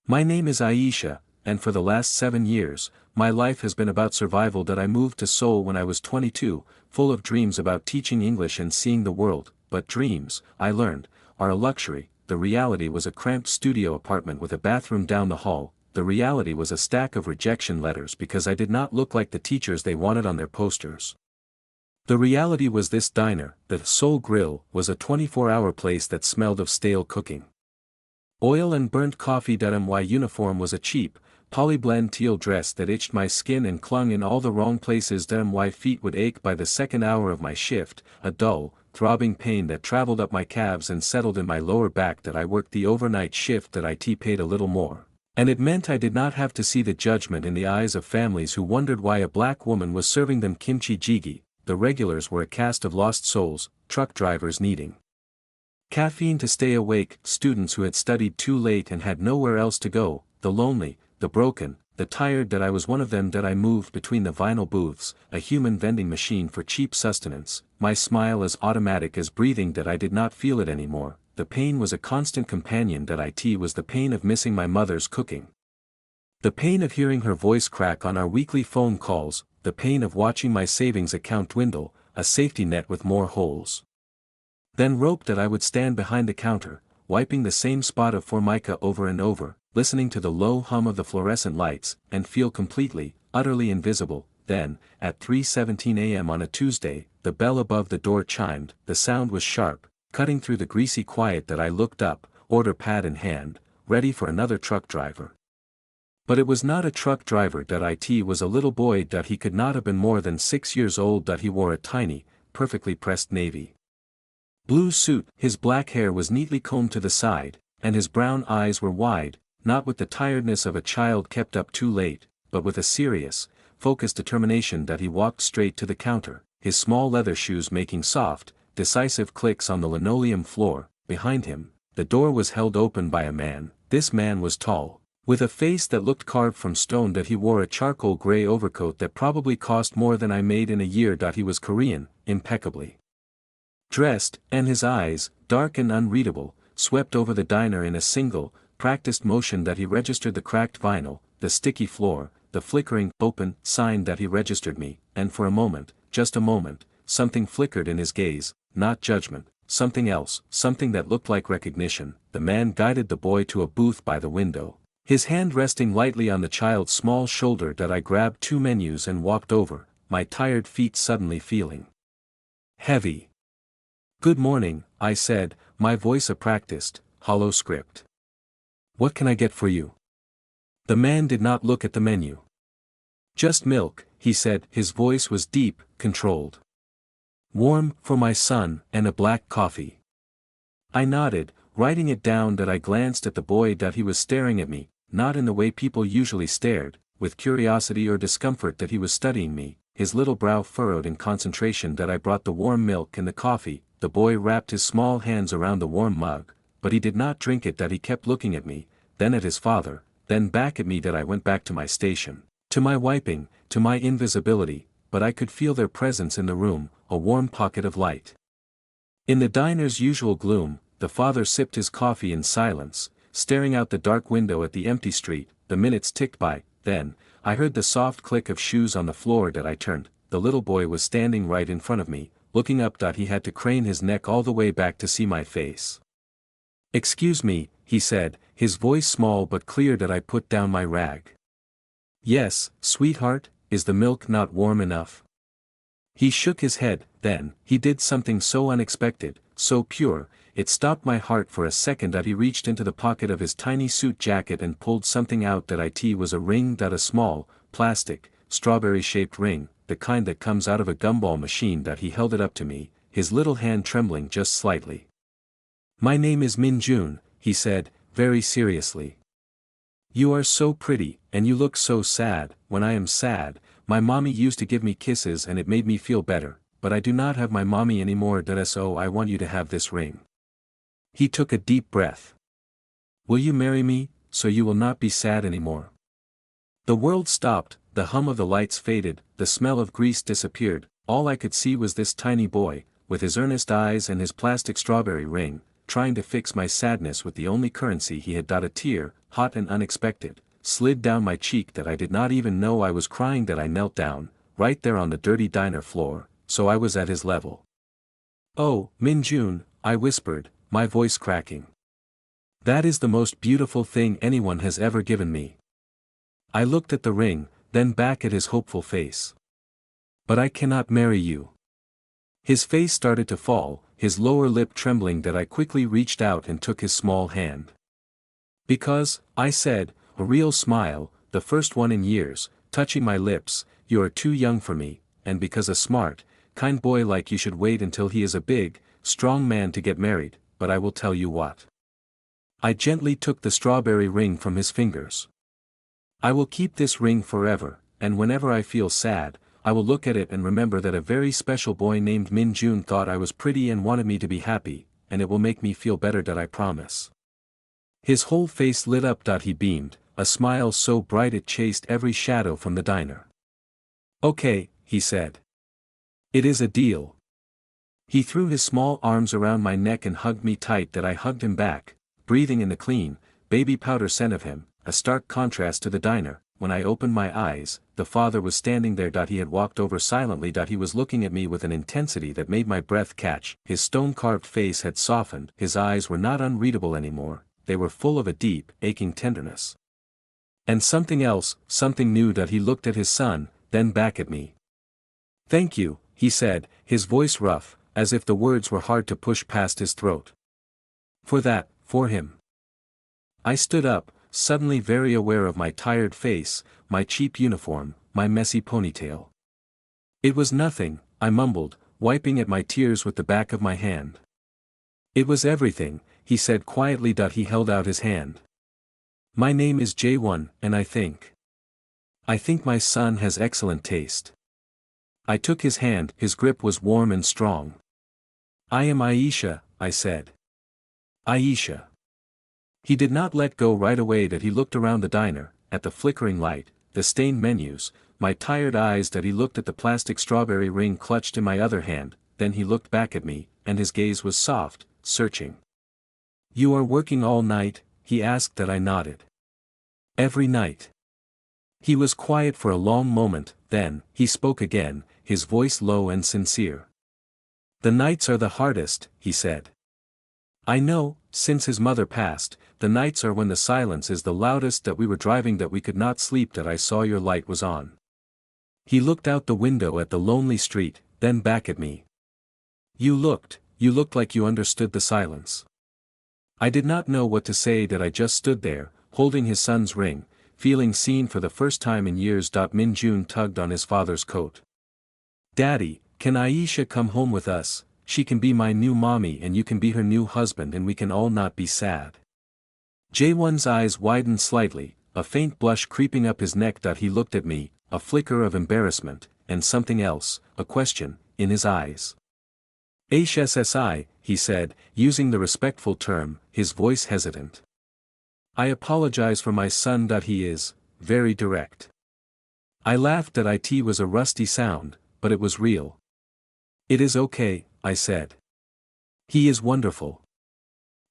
My name is Aisha, and for the last 7 years, my life has been about survival. That I moved to Seoul when I was 22, full of dreams about teaching English and seeing the world, but dreams, I learned, are a luxury. The reality was a cramped studio apartment with a bathroom down the hall. The reality was a stack of rejection letters because I did not look like the teachers they wanted on their posters. The reality was this diner, the Seoul Grill, was a 24-hour place that smelled of stale cooking. Oil and burnt coffee. My uniform was a cheap, polyblend teal dress that itched my skin and clung in all the wrong places. My feet would ache by the second hour of my shift, a dull, throbbing pain that traveled up my calves and settled in my lower back. That I worked the overnight shift. That IT paid a little more. And it meant I did not have to see the judgment in the eyes of families who wondered why a black woman was serving them kimchi jjigae. The regulars were a cast of lost souls, truck drivers needing caffeine to stay awake, students who had studied too late and had nowhere else to go, the lonely, the broken, the tired. That I was one of them. That I moved between the vinyl booths, a human vending machine for cheap sustenance, my smile as automatic as breathing. That I did not feel it anymore. The pain was a constant companion. That IT was the pain of missing my mother's cooking. The pain of hearing her voice crack on our weekly phone calls, the pain of watching my savings account dwindle, a safety net with more holes then rope. That I would stand behind the counter, wiping the same spot of formica over and over, listening to the low hum of the fluorescent lights, and feel completely, utterly invisible. Then, at 3:17 a.m. on a Tuesday, the bell above the door chimed. The sound was sharp, cutting through the greasy quiet. That I looked up, order pad in hand, ready for another truck driver. But it was not a truck driver. That IT was a little boy. That he could not have been more than 6 years old. That he wore a tiny, perfectly pressed navy blue suit. His black hair was neatly combed to the side, and his brown eyes were wide, not with the tiredness of a child kept up too late, but with a serious, focused determination. That he walked straight to the counter, his small leather shoes making soft, decisive clicks on the linoleum floor. Behind him, the door was held open by a man. This man was tall, with a face that looked carved from stone. That he wore a charcoal gray overcoat that probably cost more than I made in a year. That he was Korean, impeccably dressed, and his eyes, dark and unreadable, swept over the diner in a single, practiced motion. That he registered the cracked vinyl, the sticky floor, the flickering, open, sign. That he registered me, and for a moment, just a moment, something flickered in his gaze, not judgment, something else, something that looked like recognition. The man guided the boy to a booth by the window, his hand resting lightly on the child's small shoulder. That I grabbed 2 menus and walked over, my tired feet suddenly feeling heavy. "Good morning," I said, my voice a practiced, hollow script. "What can I get for you?" The man did not look at the menu. "Just milk," he said. His voice was deep, controlled. "Warm, for my son, and a black coffee." I nodded, writing it down. That I glanced at the boy. That he was staring at me, not in the way people usually stared, with curiosity or discomfort. That he was studying me, his little brow furrowed in concentration. That I brought the warm milk and the coffee. The boy wrapped his small hands around the warm mug, but he did not drink it. That he kept looking at me, then at his father, then back at me. That I went back to my station, to my wiping, to my invisibility, but I could feel their presence in the room, a warm pocket of light. In the diner's usual gloom, the father sipped his coffee in silence, staring out the dark window at the empty street. The minutes ticked by. Then, I heard the soft click of shoes on the floor. That I turned. The little boy was standing right in front of me, looking up. That he had to crane his neck all the way back to see my face. "Excuse me," he said, his voice small but clear. That I put down my rag. "Yes, sweetheart, is the milk not warm enough?" He shook his head. Then, he did something so unexpected, so pure, it stopped my heart for a second. That he reached into the pocket of his tiny suit jacket and pulled something out. That it was a ring. That a small, plastic, strawberry-shaped ring, the kind that comes out of a gumball machine. That he held it up to me, his little hand trembling just slightly. "My name is Min Jun," he said, very seriously. "You are so pretty, and you look so sad. When I am sad, my mommy used to give me kisses and it made me feel better, but I do not have my mommy anymore. So I want you to have this ring." He took a deep breath. "Will you marry me, so you will not be sad anymore?" The world stopped, the hum of the lights faded, the smell of grease disappeared. All I could see was this tiny boy, with his earnest eyes and his plastic strawberry ring, trying to fix my sadness with the only currency he had. A tear, hot and unexpected, slid down my cheek that I did not even know I was crying that I knelt down, right there on the dirty diner floor, so I was at his level. "Oh, Min-jun," I whispered, my voice cracking. "That is the most beautiful thing anyone has ever given me." I looked at the ring, then back at his hopeful face. "But I cannot marry you." His face started to fall, his lower lip trembling that I quickly reached out and took his small hand. "Because," I said, a real smile, the first one in years, touching my lips, "you are too young for me, and because a smart, kind boy like you should wait until he is a big, strong man to get married, but I will tell you what." I gently took the strawberry ring from his fingers. "I will keep this ring forever, and whenever I feel sad, I will look at it and remember that a very special boy named Min-jun thought I was pretty and wanted me to be happy, and it will make me feel better that I promise." His whole face lit up. He beamed, a smile so bright it chased every shadow from the diner. "Okay," he said. "It is a deal." He threw his small arms around my neck and hugged me tight that I hugged him back, breathing in the clean, baby powder scent of him, a stark contrast to the diner. When I opened my eyes, the father was standing there. He had walked over silently. He was looking at me with an intensity that made my breath catch. His stone-carved face had softened. His eyes were not unreadable anymore, they were full of a deep, aching tenderness. And something else, something new. He looked at his son, then back at me. "Thank you," he said, his voice rough, as if the words were hard to push past his throat. For him." I stood up, suddenly very aware of my tired face, my cheap uniform, my messy ponytail. "It was nothing," I mumbled, wiping at my tears with the back of my hand. "It was everything," he said quietly. He held out his hand. "My name is Jae-won, and I think my son has excellent taste." I took his hand. His grip was warm and strong. "I am Aisha," I said. "Aisha." He did not let go right away. He looked around the diner, at the flickering light, the stained menus, my tired eyes. He looked at the plastic strawberry ring clutched in my other hand, then he looked back at me, and his gaze was soft, searching. "You are working all night?" he asked. I nodded. "Every night." He was quiet for a long moment, then he spoke again, his voice low and sincere. "The nights are the hardest," he said. "I know, since his mother passed, the nights are when the silence is the loudest. We were driving we could not sleep. I saw your light was on." He looked out the window at the lonely street, then back at me. You looked like you understood the silence." I did not know what to say. I just stood there, holding his son's ring, feeling seen for the first time in years. Min-jun tugged on his father's coat. "Daddy, can Aisha come home with us? She can be my new mommy and you can be her new husband and we can all not be sad." Jae-won's eyes widened slightly, a faint blush creeping up his neck. He looked at me, a flicker of embarrassment, and something else, a question, in his eyes. "HSSI," he said, using the respectful term, his voice hesitant. "I apologize for my son. He is very direct." I laughed. It was a rusty sound, but it was real. "It is okay," I said. "He is wonderful."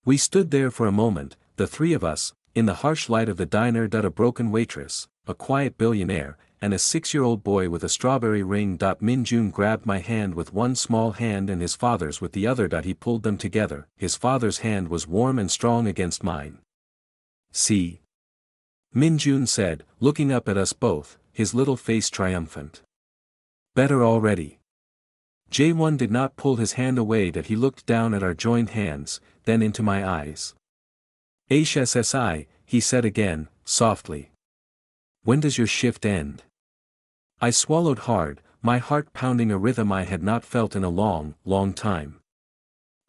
We stood there for a moment, the three of us, in the harsh light of the diner. A broken waitress, a quiet billionaire, and a 6-year-old boy with a strawberry ring. Min-jun grabbed my hand with one small hand and his father's with the other. He pulled them together. His father's hand was warm and strong against mine. "See?" Min-jun said, looking up at us both, his little face triumphant. "Better already." Jae-won did not pull his hand away. He looked down at our joined hands, then into my eyes. "HSSI," he said again, softly. "When does your shift end?" I swallowed hard, my heart pounding a rhythm I had not felt in a long, long time.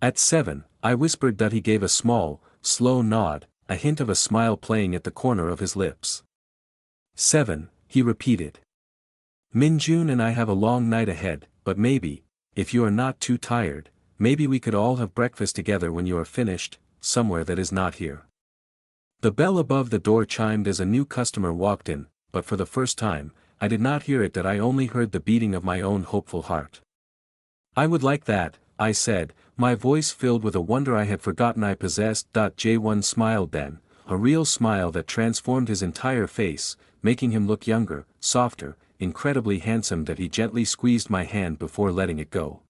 "At 7, I whispered. He gave a small, slow nod, a hint of a smile playing at the corner of his lips. "7, he repeated. "Min-jun and I have a long night ahead, but maybe, if you are not too tired, maybe we could all have breakfast together when you are finished, somewhere that is not here." The bell above the door chimed as a new customer walked in, but for the first time, I did not hear it. I only heard the beating of my own hopeful heart. "I would like that," I said, my voice filled with a wonder I had forgotten I possessed. Jae-won smiled then, a real smile that transformed his entire face, making him look younger, softer, incredibly handsome that he gently squeezed my hand before letting it go.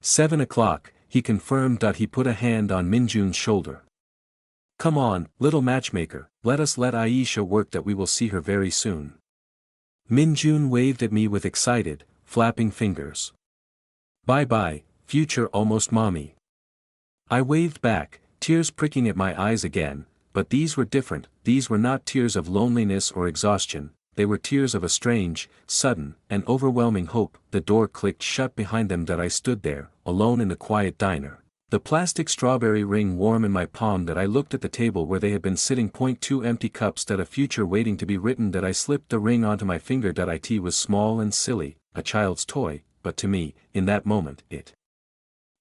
7 o'clock, he confirmed. He put a hand on Minjun's shoulder. Come on, little matchmaker, let us let Aisha work that we will see her very soon. Minjun waved at me with excited, flapping fingers. Bye-bye, future almost mommy. I waved back, tears pricking at my eyes again, but these were different. These were not tears of loneliness or exhaustion, they were tears of a strange, sudden, and overwhelming hope. The door clicked shut behind them. I stood there, alone in the quiet diner. The plastic strawberry ring warm in my palm. I looked at the table where they had been sitting. 2 empty cups. A future waiting to be written. I slipped the ring onto my finger. It was small and silly, a child's toy, but to me, in that moment, it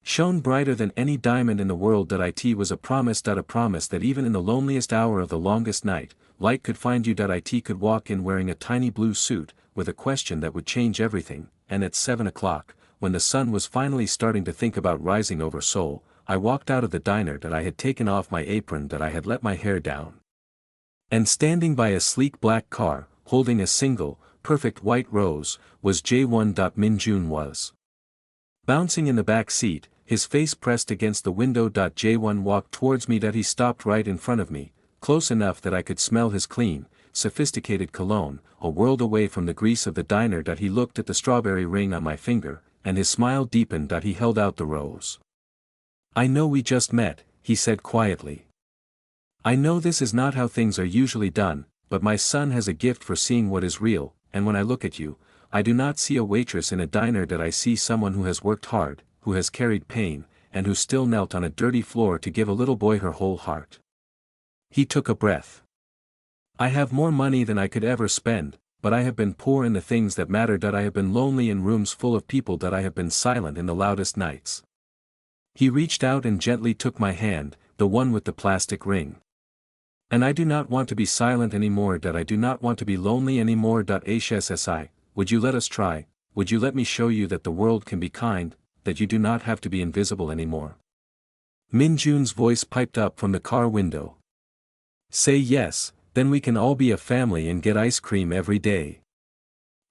shone brighter than any diamond in the world. It was a promise. A promise that even in the loneliest hour of the longest night, light could find you. It could walk in wearing a tiny blue suit, with a question that would change everything, and at 7 o'clock, when the sun was finally starting to think about rising over Seoul, I walked out of the diner. I had taken off my apron. I had let my hair down. And standing by a sleek black car, holding a single, perfect white rose, was Jae-won. Minjun was bouncing in the back seat, his face pressed against the window. Jae-won walked towards me. He stopped right in front of me, close enough that I could smell his clean, sophisticated cologne, a world away from the grease of the diner. He looked at the strawberry ring on my finger, and his smile deepened. He held out the rose. I know we just met, he said quietly. I know this is not how things are usually done, but my son has a gift for seeing what is real, and when I look at you, I do not see a waitress in a diner. I see someone who has worked hard, who has carried pain, and who still knelt on a dirty floor to give a little boy her whole heart. He took a breath. I have more money than I could ever spend, but I have been poor in the things that matter. I have been lonely in rooms full of people. I have been silent in the loudest nights. He reached out and gently took my hand, the one with the plastic ring. And I do not want to be silent anymore. I do not want to be lonely anymore. HSSI, would you let us try? Would you let me show you that the world can be kind, that you do not have to be invisible anymore? Minjun's voice piped up from the car window. Say yes, then we can all be a family and get ice cream every day.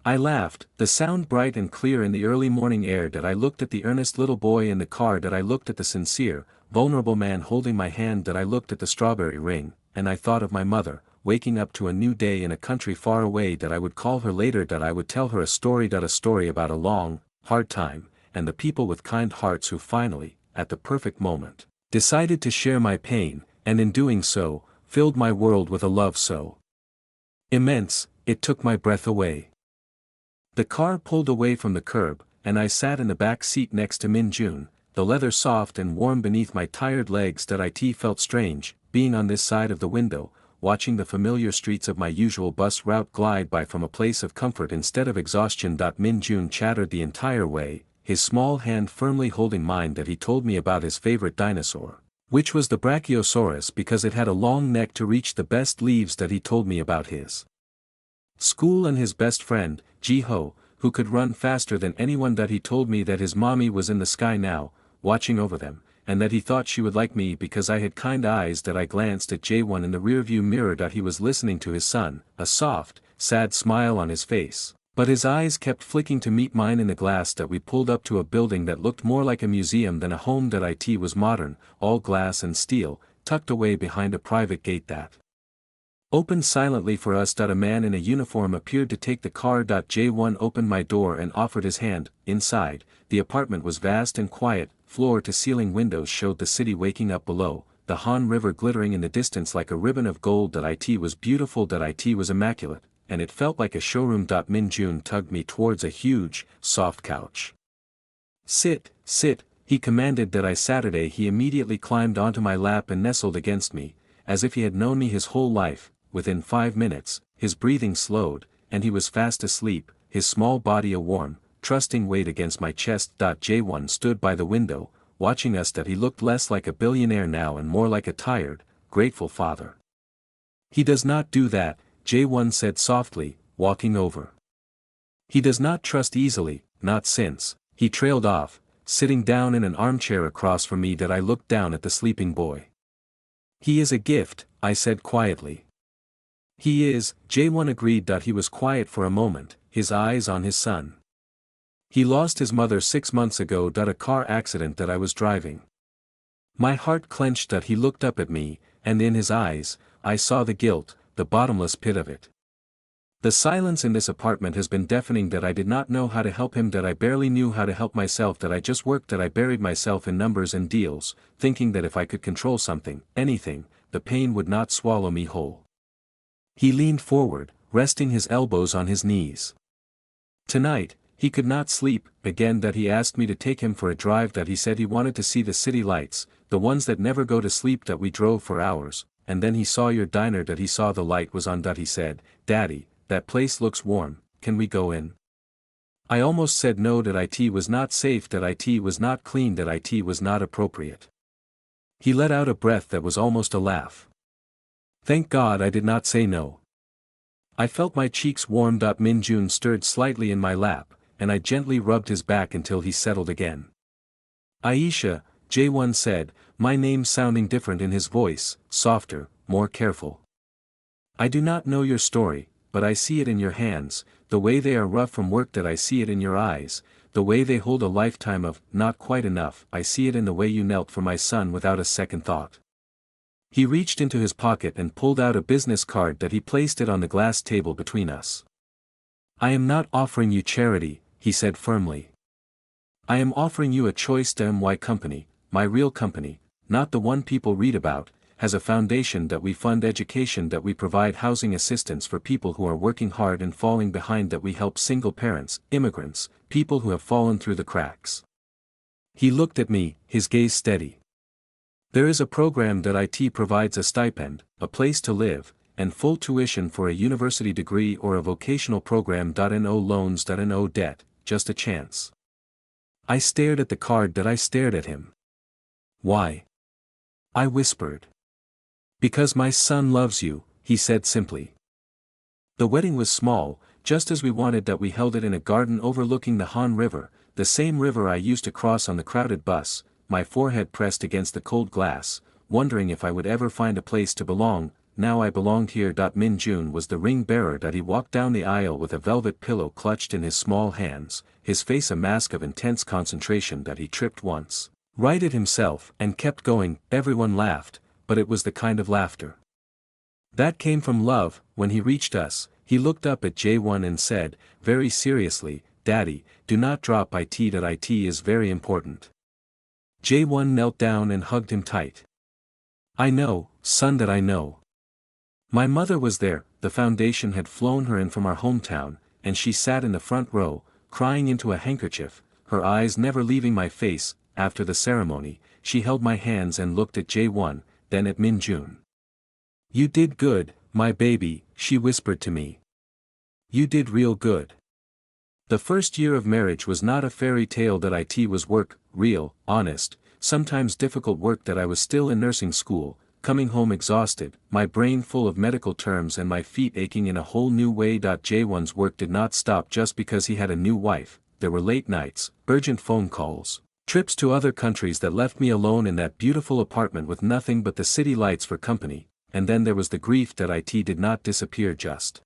I laughed, the sound bright and clear in the early morning air. I looked at the earnest little boy in the car. I looked at the sincere, vulnerable man holding my hand. I looked at the strawberry ring, and I thought of my mother, waking up to a new day in a country far away. I would call her later. I would tell her a story about a long, hard time, and the people with kind hearts who finally, at the perfect moment, decided to share my pain, and in doing so, filled my world with a love so immense, it took my breath away. The car pulled away from the curb, and I sat in the back seat next to Minjun, the leather soft and warm beneath my tired legs. It felt strange, being on this side of the window, watching the familiar streets of my usual bus route glide by from a place of comfort instead of exhaustion. Minjun chattered the entire way, his small hand firmly holding mine. He told me about his favorite dinosaur, which was the Brachiosaurus because it had a long neck to reach the best leaves. He told me about his school and his best friend, Ji-ho, who could run faster than anyone. He told me that his mommy was in the sky now, watching over them, and that he thought she would like me because I had kind eyes. I glanced at Jae-won in the rearview mirror. He was listening to his son, a soft, sad smile on his face, but his eyes kept flicking to meet mine in the glass. We pulled up to a building that looked more like a museum than a home. It was modern, all glass and steel, tucked away behind a private gate that opened silently for us. A man in a uniform appeared to take the car. Jae-won opened my door and offered his hand. Inside, the apartment was vast and quiet, floor-to-ceiling windows showed the city waking up below, the Han River glittering in the distance like a ribbon of gold. It was beautiful. It was immaculate, and it felt like a showroom. Minjun tugged me towards a huge, soft couch. Sit, he commanded. I sat. He immediately climbed onto my lap and nestled against me, as if he had known me his whole life. Within 5 minutes, his breathing slowed, and he was fast asleep, his small body a warm, trusting weight against my chest. Jae-won stood by the window, watching us. He looked less like a billionaire now and more like a tired, grateful father. He does not do that, Jae-won said softly, walking over. He does not trust easily, not since, he trailed off, sitting down in an armchair across from me. I looked down at the sleeping boy. He is a gift, I said quietly. He is, J1 agreed that he was quiet for a moment, his eyes on his son. He lost his mother 6 months ago due to a car accident that I was driving. My heart clenched that he looked up at me, and in his eyes, I saw the guilt, the bottomless pit of it. The silence in this apartment has been deafening that I did not know how to help him, that I barely knew how to help myself, that I just worked, that I buried myself in numbers and deals, thinking that if I could control something, anything, the pain would not swallow me whole. He leaned forward, resting his elbows on his knees. Tonight, he could not sleep, again that he asked me to take him for a drive, that he said he wanted to see the city lights, the ones that never go to sleep, that we drove for hours, and then he saw your diner, that he saw the light was on, that he said, "Daddy, that place looks warm, can we go in?" I almost said no, that it was not safe, that it was not clean, that it was not appropriate. He let out a breath that was almost a laugh. Thank God I did not say no. I felt my cheeks warm. Min-jun stirred slightly in my lap, and I gently rubbed his back until he settled again. Aisha, J1 said, my name sounding different in his voice, softer, more careful. I do not know your story, but I see it in your hands, the way they are rough from work, that I see it in your eyes, the way they hold a lifetime of, not quite enough, I see it in the way you knelt for my son without a second thought. He reached into his pocket and pulled out a business card that he placed it on the glass table between us. I am not offering you charity, he said firmly. I am offering you a choice. My company, my real company, not the one people read about, has a foundation that we fund education, that we provide housing assistance for people who are working hard and falling behind, that we help single parents, immigrants, people who have fallen through the cracks. He looked at me, his gaze steady. There is a program that it provides a stipend, a place to live, and full tuition for a university degree or a vocational program. No loans. No debt, just a chance. I stared at the card, that I stared at him. Why? I whispered. Because my son loves you, he said simply. The wedding was small, just as we wanted, that we held it in a garden overlooking the Han River, the same river I used to cross on the crowded bus, my forehead pressed against the cold glass, wondering if I would ever find a place to belong. Now I belonged here. Min-jun was the ring bearer. He walked down the aisle with a velvet pillow clutched in his small hands, his face a mask of intense concentration. He tripped once, righted himself, and kept going. Everyone laughed, but it was the kind of laughter that came from love. When he reached us, he looked up at J1 and said, very seriously, Daddy, do not drop it. It is very important. J1 knelt down and hugged him tight. I know, son, that I know. My mother was there. The foundation had flown her in from our hometown, and she sat in the front row, crying into a handkerchief, her eyes never leaving my face. After the ceremony, she held my hands and looked at J1, then at Min-jun. You did good, my baby, she whispered to me. You did real good. The first year of marriage was not a fairy tale. It was work, real, honest, sometimes difficult work. I was still in nursing school, coming home exhausted, my brain full of medical terms and my feet aching in a whole new way. J1's work did not stop just because he had a new wife. There were late nights, urgent phone calls, trips to other countries that left me alone in that beautiful apartment with nothing but the city lights for company, and then there was the grief that it did not disappear just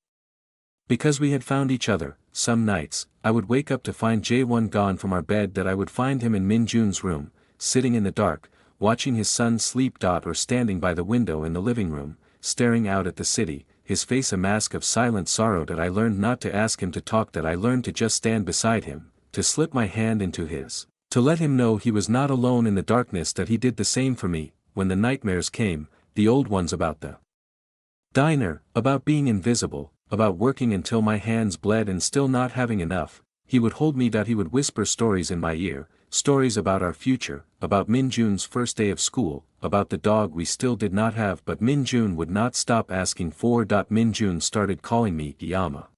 because we had found each other. Some nights, I would wake up to find J1 gone from our bed. I would find him in Min-jun's room, sitting in the dark, watching his son sleep. Or standing by the window in the living room, staring out at the city, his face a mask of silent sorrow. I learned not to ask him to talk. I learned to just stand beside him, to slip my hand into his, to let him know he was not alone in the darkness. He did the same for me. When the nightmares came, the old ones about the diner, about being invisible, about working until my hands bled and still not having enough, he would hold me. He would whisper stories in my ear, stories about our future, about Min-jun's first day of school, about the dog we still did not have. But Min-jun would not stop asking for. Min-jun started calling me Yama.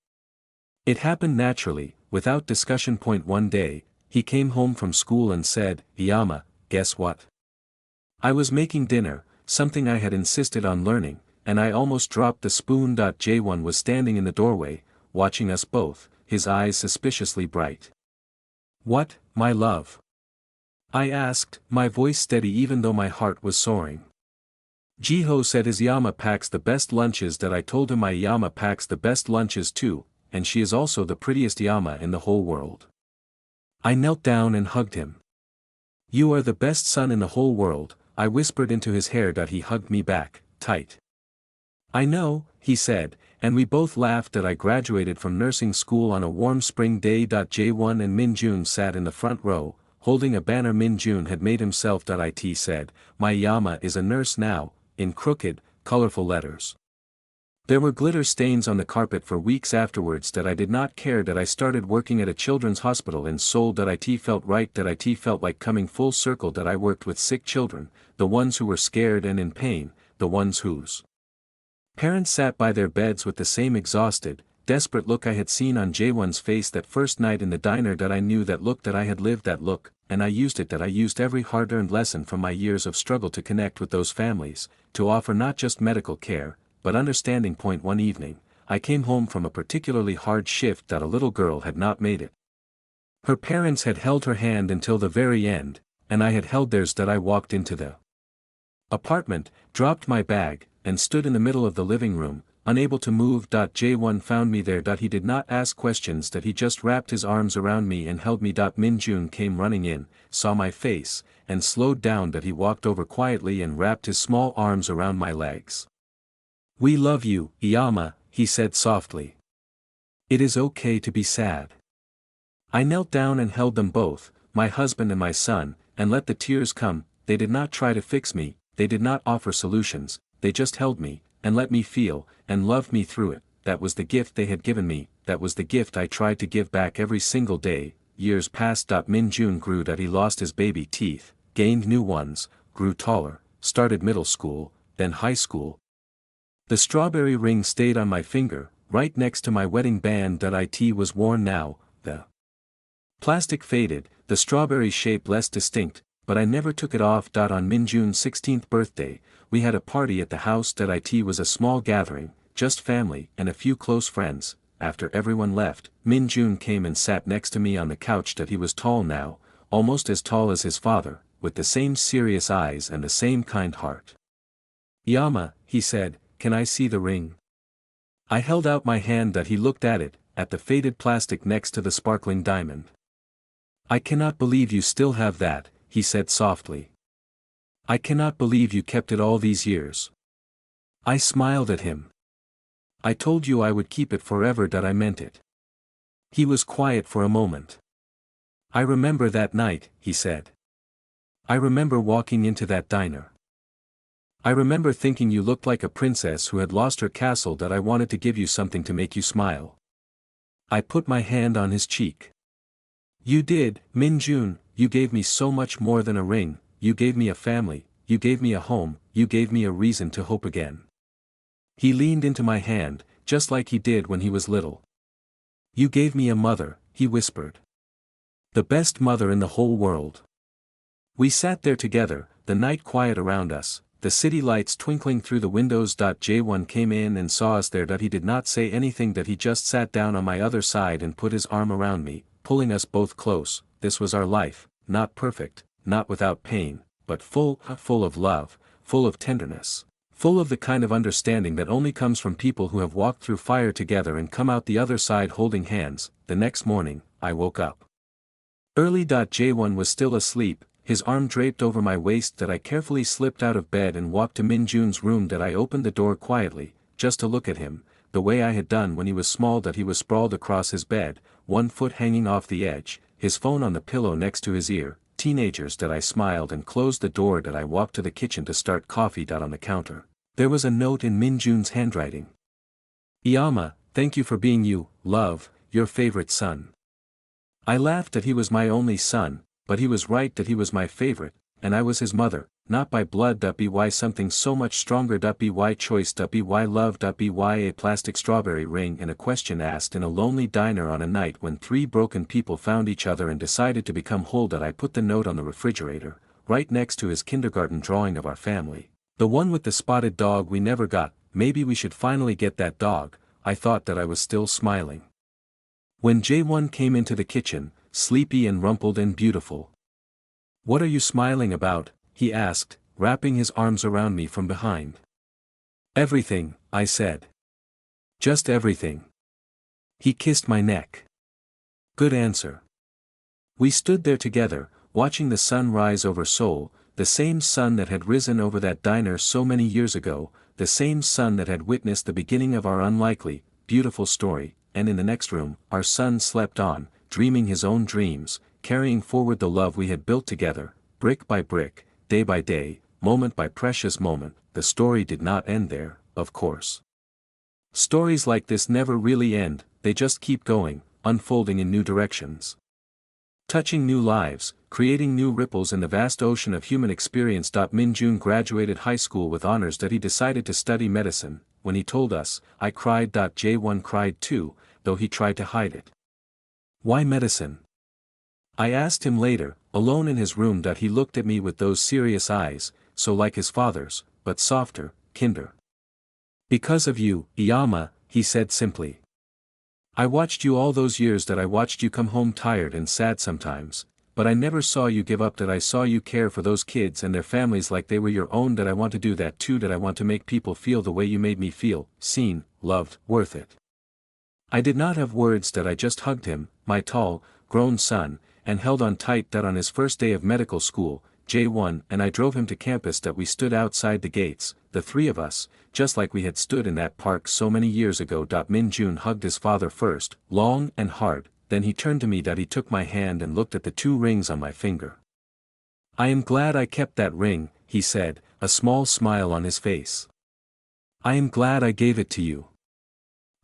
It happened naturally, without discussion. One day, he came home from school and said, Yama, guess what? I was making dinner, something I had insisted on learning, and I almost dropped the spoon. J1 was standing in the doorway, watching us both, his eyes suspiciously bright. What, my love? I asked, my voice steady even though my heart was soaring. Jiho said his Yama packs the best lunches that I told him my Yama packs the best lunches too, and she is also the prettiest Yama in the whole world. I knelt down and hugged him. You are the best son in the whole world, I whispered into his hair. He hugged me back, tight. I know, he said, and we both laughed. I graduated from nursing school on a warm spring day. Jaewon and Minjun sat in the front row, holding a banner Minjun had made himself. It said, my Yama is a nurse now, in crooked, colorful letters. There were glitter stains on the carpet for weeks afterwards. I did not care. I started working at a children's hospital in Seoul. It felt right. It felt like coming full circle. I worked with sick children, the ones who were scared and in pain, the ones whose parents sat by their beds with the same exhausted, desperate look I had seen on Jaewon's face that first night in the diner. I knew that look. I had lived that look, and I used it. I used every hard-earned lesson from my years of struggle to connect with those families, to offer not just medical care, but understanding. One evening, I came home from a particularly hard shift. A little girl had not made it. Her parents had held her hand until the very end, and I had held theirs. I walked into the apartment, dropped my bag, and stood in the middle of the living room, unable to move. Jaewon found me there. He did not ask questions. He just wrapped his arms around me and held me. Minjun came running in, saw my face, and slowed down. He walked over quietly and wrapped his small arms around my legs. We love you, Iyama, he said softly. It is okay to be sad. I knelt down and held them both, my husband and my son, and let the tears come. They did not try to fix me, they did not offer solutions, they just held me, and let me feel, and loved me through it. That was the gift they had given me, that was the gift I tried to give back every single day. Years passed. Minjun grew. He lost his baby teeth, gained new ones, grew taller, started middle school, then high school. The strawberry ring stayed on my finger, right next to my wedding band. It was worn now, the plastic faded, the strawberry shape less distinct, but I never took it off. On Minjun's 16th birthday, we had a party at the house. It was a small gathering, just family and a few close friends. After everyone left, Minjun came and sat next to me on the couch. He was tall now, almost as tall as his father, with the same serious eyes and the same kind heart. Yama, he said, can I see the ring? I held out my hand. He looked at it, at the faded plastic next to the sparkling diamond. I cannot believe you still have that, he said softly. I cannot believe you kept it all these years. I smiled at him. I told you I would keep it forever. I meant it. He was quiet for a moment. I remember that night, he said. I remember walking into that diner. I remember thinking you looked like a princess who had lost her castle. I wanted to give you something to make you smile. I put my hand on his cheek. You did, Minjun, you gave me so much more than a ring, you gave me a family, you gave me a home, you gave me a reason to hope again. He leaned into my hand, just like he did when he was little. You gave me a mother, he whispered. The best mother in the whole world. We sat there together, the night quiet around us, the city lights twinkling through the windows. Jaewon came in and saw us there. He did not say anything. He just sat down on my other side and put his arm around me, pulling us both close. This was our life, not perfect, not without pain, but full of love, full of tenderness, full of the kind of understanding that only comes from people who have walked through fire together and come out the other side holding hands. The next morning, I woke up early. Jaewon was still asleep, his arm draped over my waist. I carefully slipped out of bed and walked to Minjun's room. I opened the door quietly, just to look at him, the way I had done when he was small. He was sprawled across his bed, one foot hanging off the edge, his phone on the pillow next to his ear. Teenagers. I smiled and closed the door. I walked to the kitchen to start coffee. On the counter, there was a note in Minjun's handwriting. Iyama, thank you for being you, love, your favorite son. I laughed. He was my only son, but he was right. He was my favorite, and I was his mother, not by blood. By something so much stronger. By choice. By love. By a plastic strawberry ring and a question asked in a lonely diner on a night when three broken people found each other and decided to become whole. I put the note on the refrigerator, right next to his kindergarten drawing of our family. The one with the spotted dog we never got. Maybe we should finally get that dog. I thought. I was still smiling when Jaewon came into the kitchen, sleepy and rumpled and beautiful. What are you smiling about? He asked, wrapping his arms around me from behind. Everything, I said. Just everything. He kissed my neck. Good answer. We stood there together, watching the sun rise over Seoul, the same sun that had risen over that diner so many years ago, the same sun that had witnessed the beginning of our unlikely, beautiful story, and in the next room, our son slept on, dreaming his own dreams, carrying forward the love we had built together, brick by brick, day by day, moment by precious moment. The story did not end there, of course. Stories like this never really end, they just keep going, unfolding in new directions. Touching new lives, creating new ripples in the vast ocean of human experience. Min-jun graduated high school with honors. He decided to study medicine. When he told us, I cried. Jae-won cried too, though he tried to hide it. Why medicine? I asked him later, alone in his room. He looked at me with those serious eyes, so like his father's, but softer, kinder. Because of you, Iyama, he said simply. I watched you all those years. I watched you come home tired and sad sometimes, but I never saw you give up. I saw you care for those kids and their families like they were your own. I want to do that too. I want to make people feel the way you made me feel, seen, loved, worth it. I did not have words. I just hugged him, my tall, grown son, and held on tight. On his first day of medical school, Jae-won and I drove him to campus. We stood outside the gates, the three of us, just like we had stood in that park so many years ago. Min-jun hugged his father first, long and hard, then he turned to me. He took my hand and looked at the 2 rings on my finger. I am glad I kept that ring, he said, a small smile on his face. I am glad I gave it to you.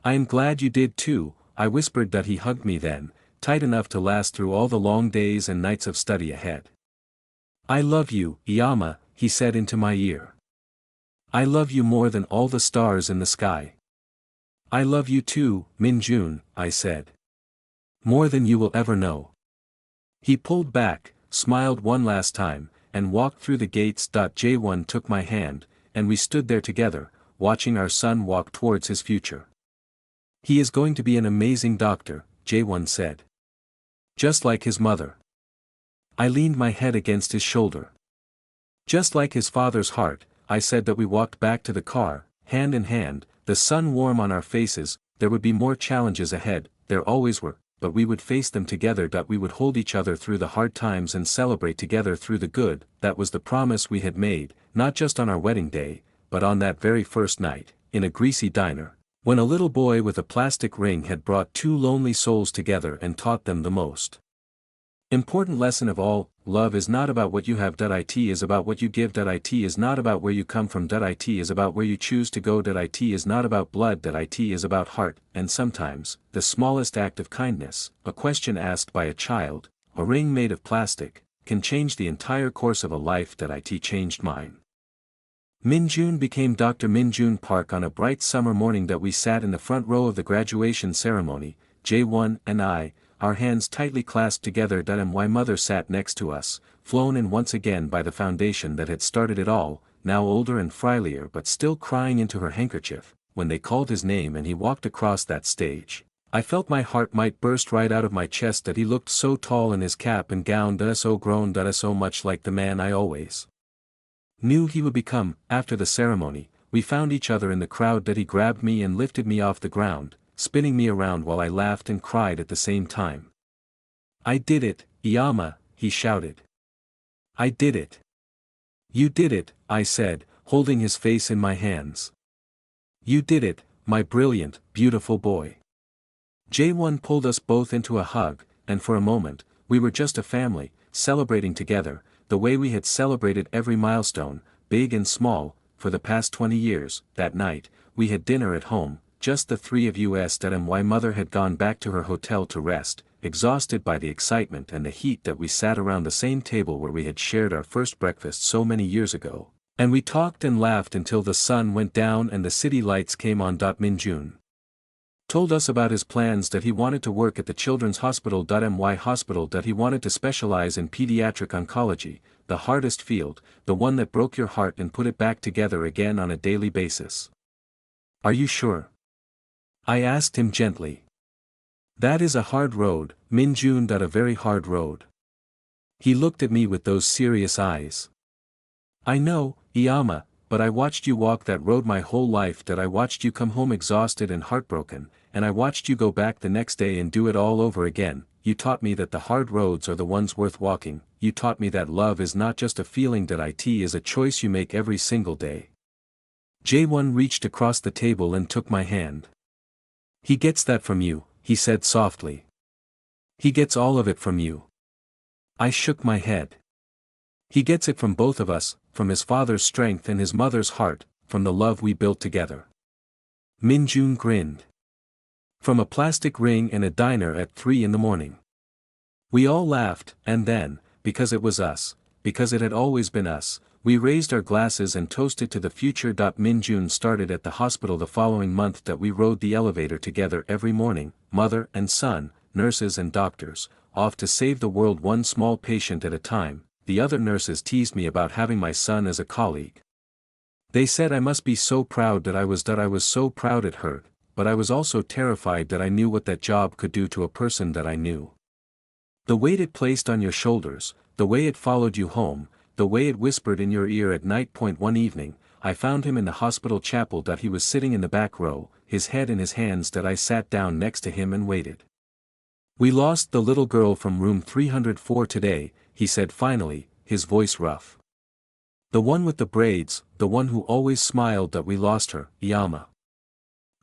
I am glad you did too, I whispered. He hugged me then, tight enough to last through all the long days and nights of study ahead. I love you, Iyama, he said into my ear. I love you more than all the stars in the sky. I love you too, Min-jun, I said. More than you will ever know. He pulled back, smiled one last time, and walked through the gates. Jae-won took my hand, and we stood there together, watching our son walk towards his future. He is going to be an amazing doctor, Jae-won said. Just like his mother. I leaned my head against his shoulder. Just like his father's heart, I said. We walked back to the car, hand in hand, the sun warm on our faces. There would be more challenges ahead, there always were, but we would face them together. We would hold each other through the hard times and celebrate together through the good. That was the promise we had made, not just on our wedding day, but on that very first night, in a greasy diner, when a little boy with a plastic ring had brought 2 lonely souls together and taught them the most important lesson of all: love is not about what you have. It is about what you give. It is not about where you come from. It is about where you choose to go. It is not about blood. It is about heart. And sometimes, the smallest act of kindness, a question asked by a child, a ring made of plastic, can change the entire course of a life. It changed mine. Min-jun became Dr. Min-jun Park on a bright summer morning. We sat in the front row of the graduation ceremony, Jae-won and I, our hands tightly clasped together. My mother sat next to us, flown in once again by the foundation that had started it all, now older and frilier but still crying into her handkerchief. When they called his name and he walked across that stage, I felt my heart might burst right out of my chest. He looked so tall in his cap and gown. So grown. So much like the man I always knew he would become. After the ceremony, we found each other in the crowd. He grabbed me and lifted me off the ground, spinning me around while I laughed and cried at the same time. I did it, Iyama, he shouted. I did it. You did it, I said, holding his face in my hands. You did it, my brilliant, beautiful boy. Jae-won pulled us both into a hug, and for a moment, we were just a family, celebrating together, the way we had celebrated every milestone, big and small, for the past 20 years. That night, we had dinner at home, just the 3 of us. My mother had gone back to her hotel to rest, exhausted by the excitement and the heat. We sat around the same table where we had shared our first breakfast so many years ago, and we talked and laughed until the sun went down and the city lights came on. Min-jun told us about his plans. He wanted to work at the Children's Hospital. My hospital. He wanted to specialize in pediatric oncology, the hardest field, the one that broke your heart and put it back together again on a daily basis. Are you sure? I asked him gently. That is a hard road, Min-jun. A very hard road. He looked at me with those serious eyes. I know, Iyama, but I watched you walk that road my whole life, that I watched you come home exhausted and heartbroken, and I watched you go back the next day and do it all over again. You taught me that the hard roads are the ones worth walking. You taught me that love is not just a feeling, that it is a choice you make every single day. Jae-won reached across the table and took my hand. He gets that from you, he said softly. He gets all of it from you. I shook my head. He gets it from both of us, from his father's strength and his mother's heart, from the love we built together. Min-jun grinned. From a plastic ring in a diner at 3 in the morning. We all laughed, and then, because it was us, because it had always been us, we raised our glasses and toasted to the future. Min-jun started at the hospital the following month. We rode the elevator together every morning, mother and son, nurses and doctors, off to save the world one small patient at a time. The other nurses teased me about having my son as a colleague. They said I must be so proud. That I was so proud it hurt, but I was also terrified that I knew what that job could do to a person that I knew. The weight it placed on your shoulders, the way it followed you home, the way it whispered in your ear at night. One evening, I found him in the hospital chapel. He was sitting in the back row, his head in his hands. I sat down next to him and waited. We lost the little girl from room 304 today, he said finally, his voice rough. The one with the braids, the one who always smiled. We lost her, Iyama.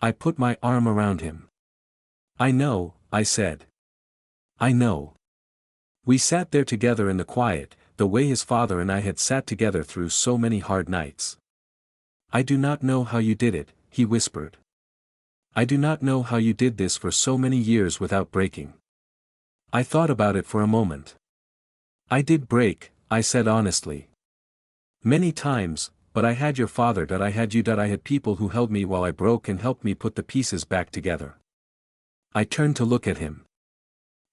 I put my arm around him. I know, I said. I know. We sat there together in the quiet, the way his father and I had sat together through so many hard nights. I do not know how you did it, he whispered. I do not know how you did this for so many years without breaking. I thought about it for a moment. I did break, I said honestly. Many times, but I had your father. I had you. I had people who held me while I broke and helped me put the pieces back together. I turned to look at him.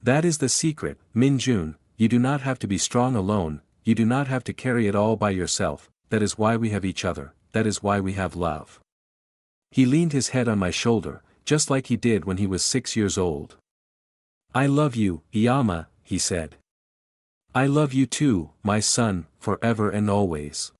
That is the secret, Min-jun. You do not have to be strong alone, you do not have to carry it all by yourself. That is why we have each other, that is why we have love. He leaned his head on my shoulder, just like he did when he was 6 years old. I love you, Iyama, he said. I love you too, my son, forever and always.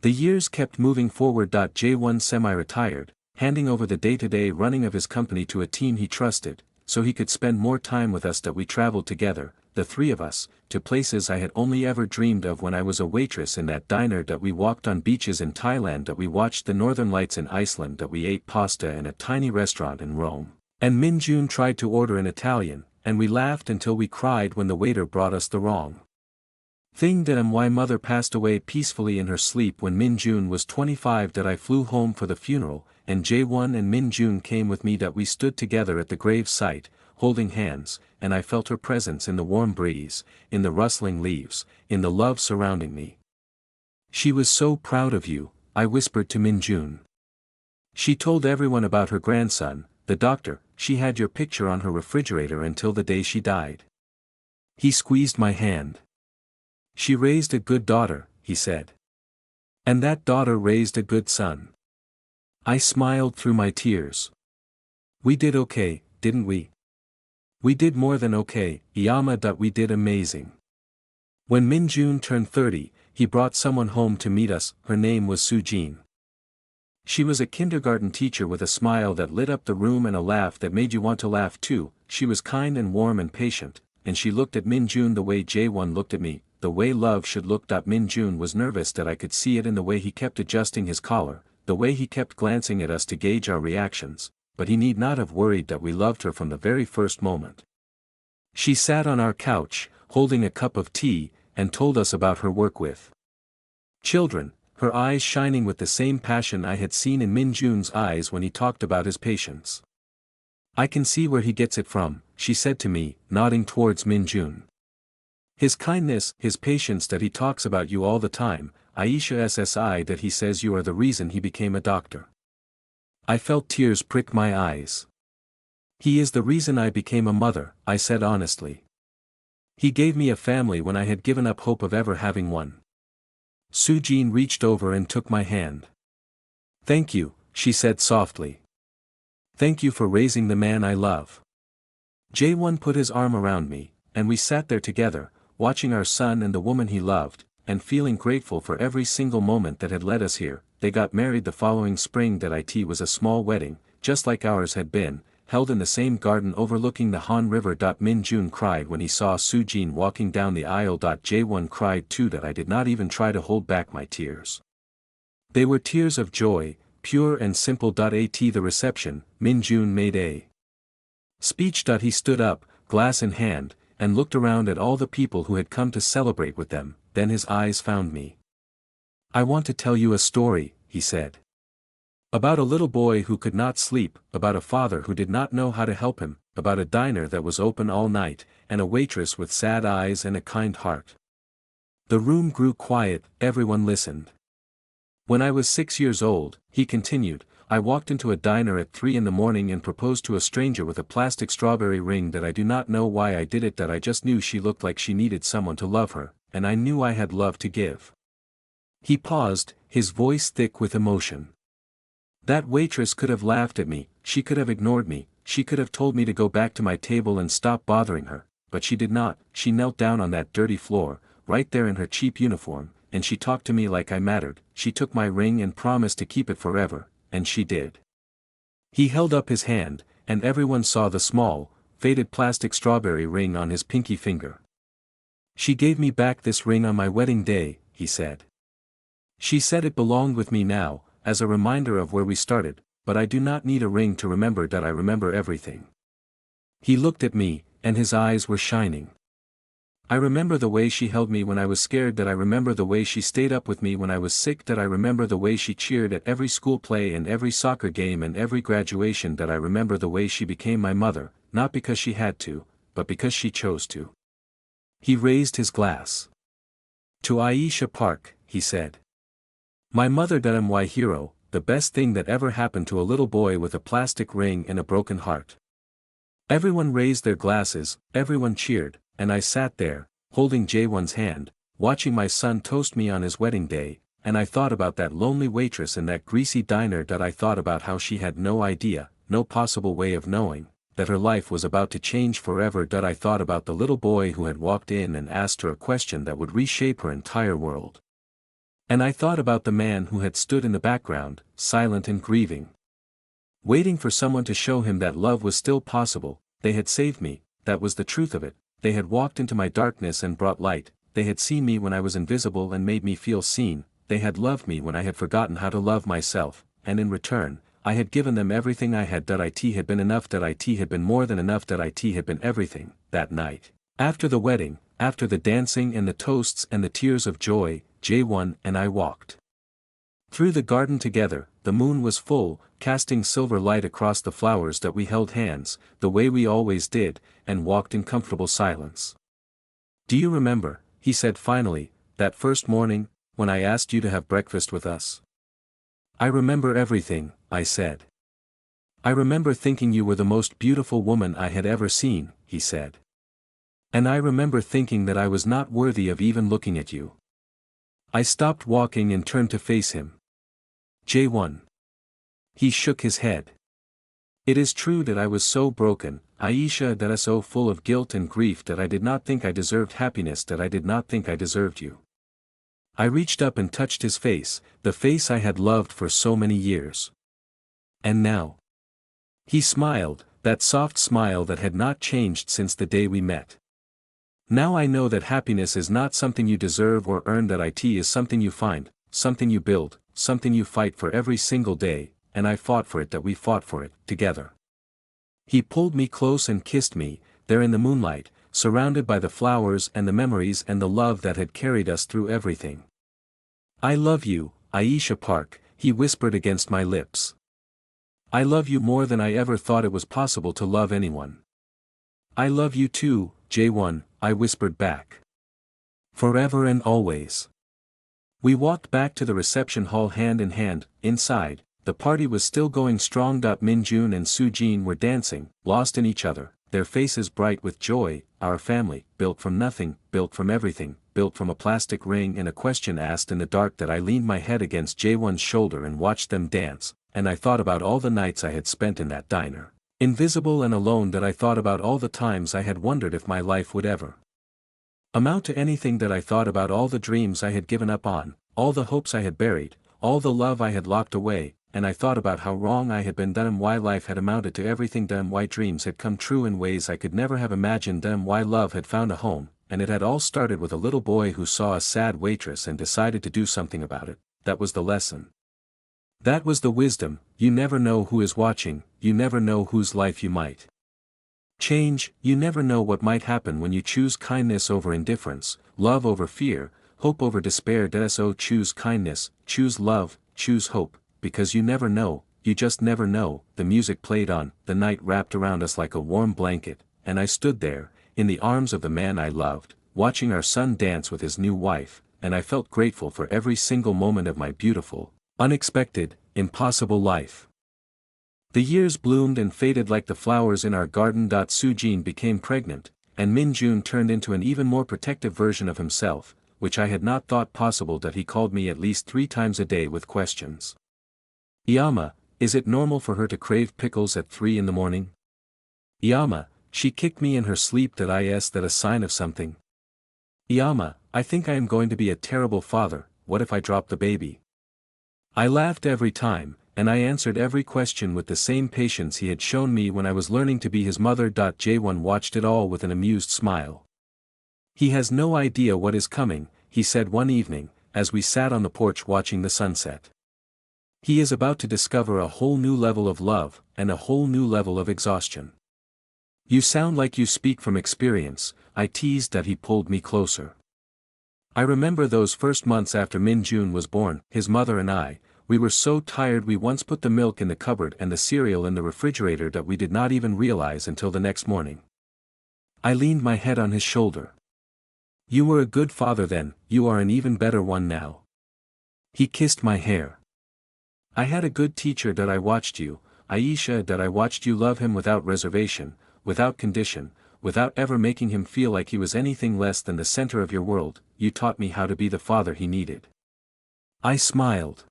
The years kept moving forward. Jae-won semi-retired, handing over the day-to-day running of his company to a team he trusted, so he could spend more time with us. We traveled together, the three of us, to places I had only ever dreamed of when I was a waitress in that diner. We walked on beaches in Thailand. We watched the northern lights in Iceland. We ate pasta in a tiny restaurant in Rome. And Min-jun tried to order in Italian, and we laughed until we cried when the waiter brought us the wrong thing. My mother passed away peacefully in her sleep when Min-jun was 25. I flew home for the funeral, and Jae-won and Min-jun came with me. We stood together at the grave site, holding hands, and I felt her presence in the warm breeze, in the rustling leaves, in the love surrounding me. She was so proud of you, I whispered to Min-jun. She told everyone about her grandson, the doctor. She had your picture on her refrigerator until the day she died. He squeezed my hand. She raised a good daughter, he said. And that daughter raised a good son. I smiled through my tears. We did okay, didn't we? We did more than okay, Iyama. We did amazing. When Min-jun turned 30, he brought someone home to meet us. Her name was Soo-jin. She was a kindergarten teacher with a smile that lit up the room and a laugh that made you want to laugh too. She was kind and warm and patient, and she looked at Min-jun the way Jae-won looked at me, the way love should look. Min-jun was nervous. I could see it in the way he kept adjusting his collar, the way he kept glancing at us to gauge our reactions, but he need not have worried. We loved her from the very first moment. She sat on our couch, holding a cup of tea, and told us about her work with children, her eyes shining with the same passion I had seen in Min-jun's eyes when he talked about his patients. I can see where he gets it from, she said to me, nodding towards Min-jun. His kindness, his patience. He talks about you all the time, Aisha SSI. He says you are the reason he became a doctor. I felt tears prick my eyes. He is the reason I became a mother, I said honestly. He gave me a family when I had given up hope of ever having one. Soo-jin reached over and took my hand. Thank you, she said softly. Thank you for raising the man I love. Jae-won put his arm around me, and we sat there together, watching our son and the woman he loved. and feeling grateful for every single moment that had led us here. They got married the following spring. It was a small wedding, just like ours had been, held in the same garden overlooking the Han River. Min Jun cried when he saw Sujin walking down the aisle. Jaewon cried too. I did not even try to hold back my tears. They were tears of joy, pure and simple. At the reception, Min Jun made a speech. He stood up, glass in hand, and looked around at all the people who had come to celebrate with them. Then his eyes found me. "I want to tell you a story," he said. "About a little boy who could not sleep, about a father who did not know how to help him, about a diner that was open all night, and a waitress with sad eyes and a kind heart." The room grew quiet, everyone listened. "When I was 6 years old," he continued, "I walked into a diner at 3 in the morning and proposed to a stranger with a plastic strawberry ring. I do not know why I did it. I just knew she looked like she needed someone to love her, and I knew I had love to give." He paused, his voice thick with emotion. "That waitress could have laughed at me, she could have ignored me, she could have told me to go back to my table and stop bothering her, but she did not. She knelt down on that dirty floor, right there in her cheap uniform, and she talked to me like I mattered. She took my ring and promised to keep it forever, and she did." He held up his hand, and everyone saw the small, faded plastic strawberry ring on his pinky finger. "She gave me back this ring on my wedding day," he said. "She said it belonged with me now, as a reminder of where we started, but I do not need a ring to remember that I remember everything." He looked at me, and his eyes were shining. "I remember the way she held me when I was scared. I remember the way she stayed up with me when I was sick. I remember the way she cheered at every school play and every soccer game and every graduation. I remember the way she became my mother, not because she had to, but because she chose to." He raised his glass. "To Aisha Park," he said. "My mother. My hero, the best thing that ever happened to a little boy with a plastic ring and a broken heart." Everyone raised their glasses, everyone cheered, and I sat there, holding Jaewon's hand, watching my son toast me on his wedding day, and I thought about that lonely waitress in that greasy diner. I thought about how she had no idea, no possible way of knowing, that her life was about to change forever. I thought about the little boy who had walked in and asked her a question that would reshape her entire world. And I thought about the man who had stood in the background, silent and grieving, waiting for someone to show him that love was still possible. They had saved me, that was the truth of it. They had walked into my darkness and brought light. They had seen me when I was invisible and made me feel seen. They had loved me when I had forgotten how to love myself, and in return, I had given them everything I had. It had been enough. It had been more than enough. It had been everything. That night, after the wedding, after the dancing and the toasts and the tears of joy, Jaewon and I walked through the garden together. The moon was full, casting silver light across the flowers. We held hands, the way we always did, and walked in comfortable silence. "Do you remember," he said finally, "that first morning, when I asked you to have breakfast with us?" "I remember everything," I said. "I remember thinking you were the most beautiful woman I had ever seen," he said. "And I remember thinking that I was not worthy of even looking at you." I stopped walking and turned to face him. "Jaewon." He shook his head. "It is true that I was so broken, Aisha, that I was so full of guilt and grief that I did not think I deserved happiness, that I did not think I deserved you." I reached up and touched his face, the face I had loved for so many years. "And now?" He smiled, that soft smile that had not changed since the day we met. "Now I know that happiness is not something you deserve or earn. That it is something you find, something you build, something you fight for every single day, and I fought for it. That we fought for it, together." He pulled me close and kissed me, there in the moonlight, surrounded by the flowers and the memories and the love that had carried us through everything. "I love you, Aisha Park," he whispered against my lips. "I love you more than I ever thought it was possible to love anyone." "I love you too, Jaewon," I whispered back. "Forever and always." We walked back to the reception hall hand in hand. Inside, the party was still going strong. Min Jun and Sujin were dancing, lost in each other, their faces bright with joy. Our family, built from nothing, built from everything, built from a plastic ring and a question asked in the dark. That I leaned my head against Jaewon's shoulder and watched them dance, and I thought about all the nights I had spent in that diner, invisible and alone. That I thought about all the times I had wondered if my life would ever amount to anything that I thought about all the dreams I had given up on, all the hopes I had buried, all the love I had locked away, and I thought about how wrong I had been why life had amounted to everything why dreams had come true in ways I could never have imagined why love had found a home, and it had all started with a little boy who saw a sad waitress and decided to do something about it. That was the lesson. That was the wisdom. You never know who is watching, you never know whose life you might change, you never know what might happen when you choose kindness over indifference, love over fear, hope over despair. So choose kindness, choose love, choose hope, because you never know, you just never know. The music played on, the night wrapped around us like a warm blanket, and I stood there, in the arms of the man I loved, watching our son dance with his new wife, and I felt grateful for every single moment of my beautiful, unexpected, impossible life. The years bloomed and faded like the flowers in our garden. Sujin became pregnant, and Min-jun turned into an even more protective version of himself, which I had not thought possible. He called me at least 3 times a day with questions. Iyama, is it normal for her to crave pickles at 3 in the morning? Iyama, she kicked me in her sleep. Is that a sign of something? Iyama, I think I am going to be a terrible father. What if I drop the baby? I laughed every time, and I answered every question with the same patience he had shown me when I was learning to be his mother. Jaewon watched it all with an amused smile. He has no idea what is coming, he said one evening, as we sat on the porch watching the sunset. He is about to discover a whole new level of love, and a whole new level of exhaustion. You sound like you speak from experience, I teased. He pulled me closer. I remember those first months after Min-jun was born. His mother and I, we were so tired we once put the milk in the cupboard and the cereal in the refrigerator that we did not even realize until the next morning. I leaned my head on his shoulder. You were a good father then, you are an even better one now. He kissed my hair. I had a good teacher. I watched you, Aisha. I watched you love him without reservation, without condition, without ever making him feel like he was anything less than the center of your world. You taught me how to be the father he needed. I smiled.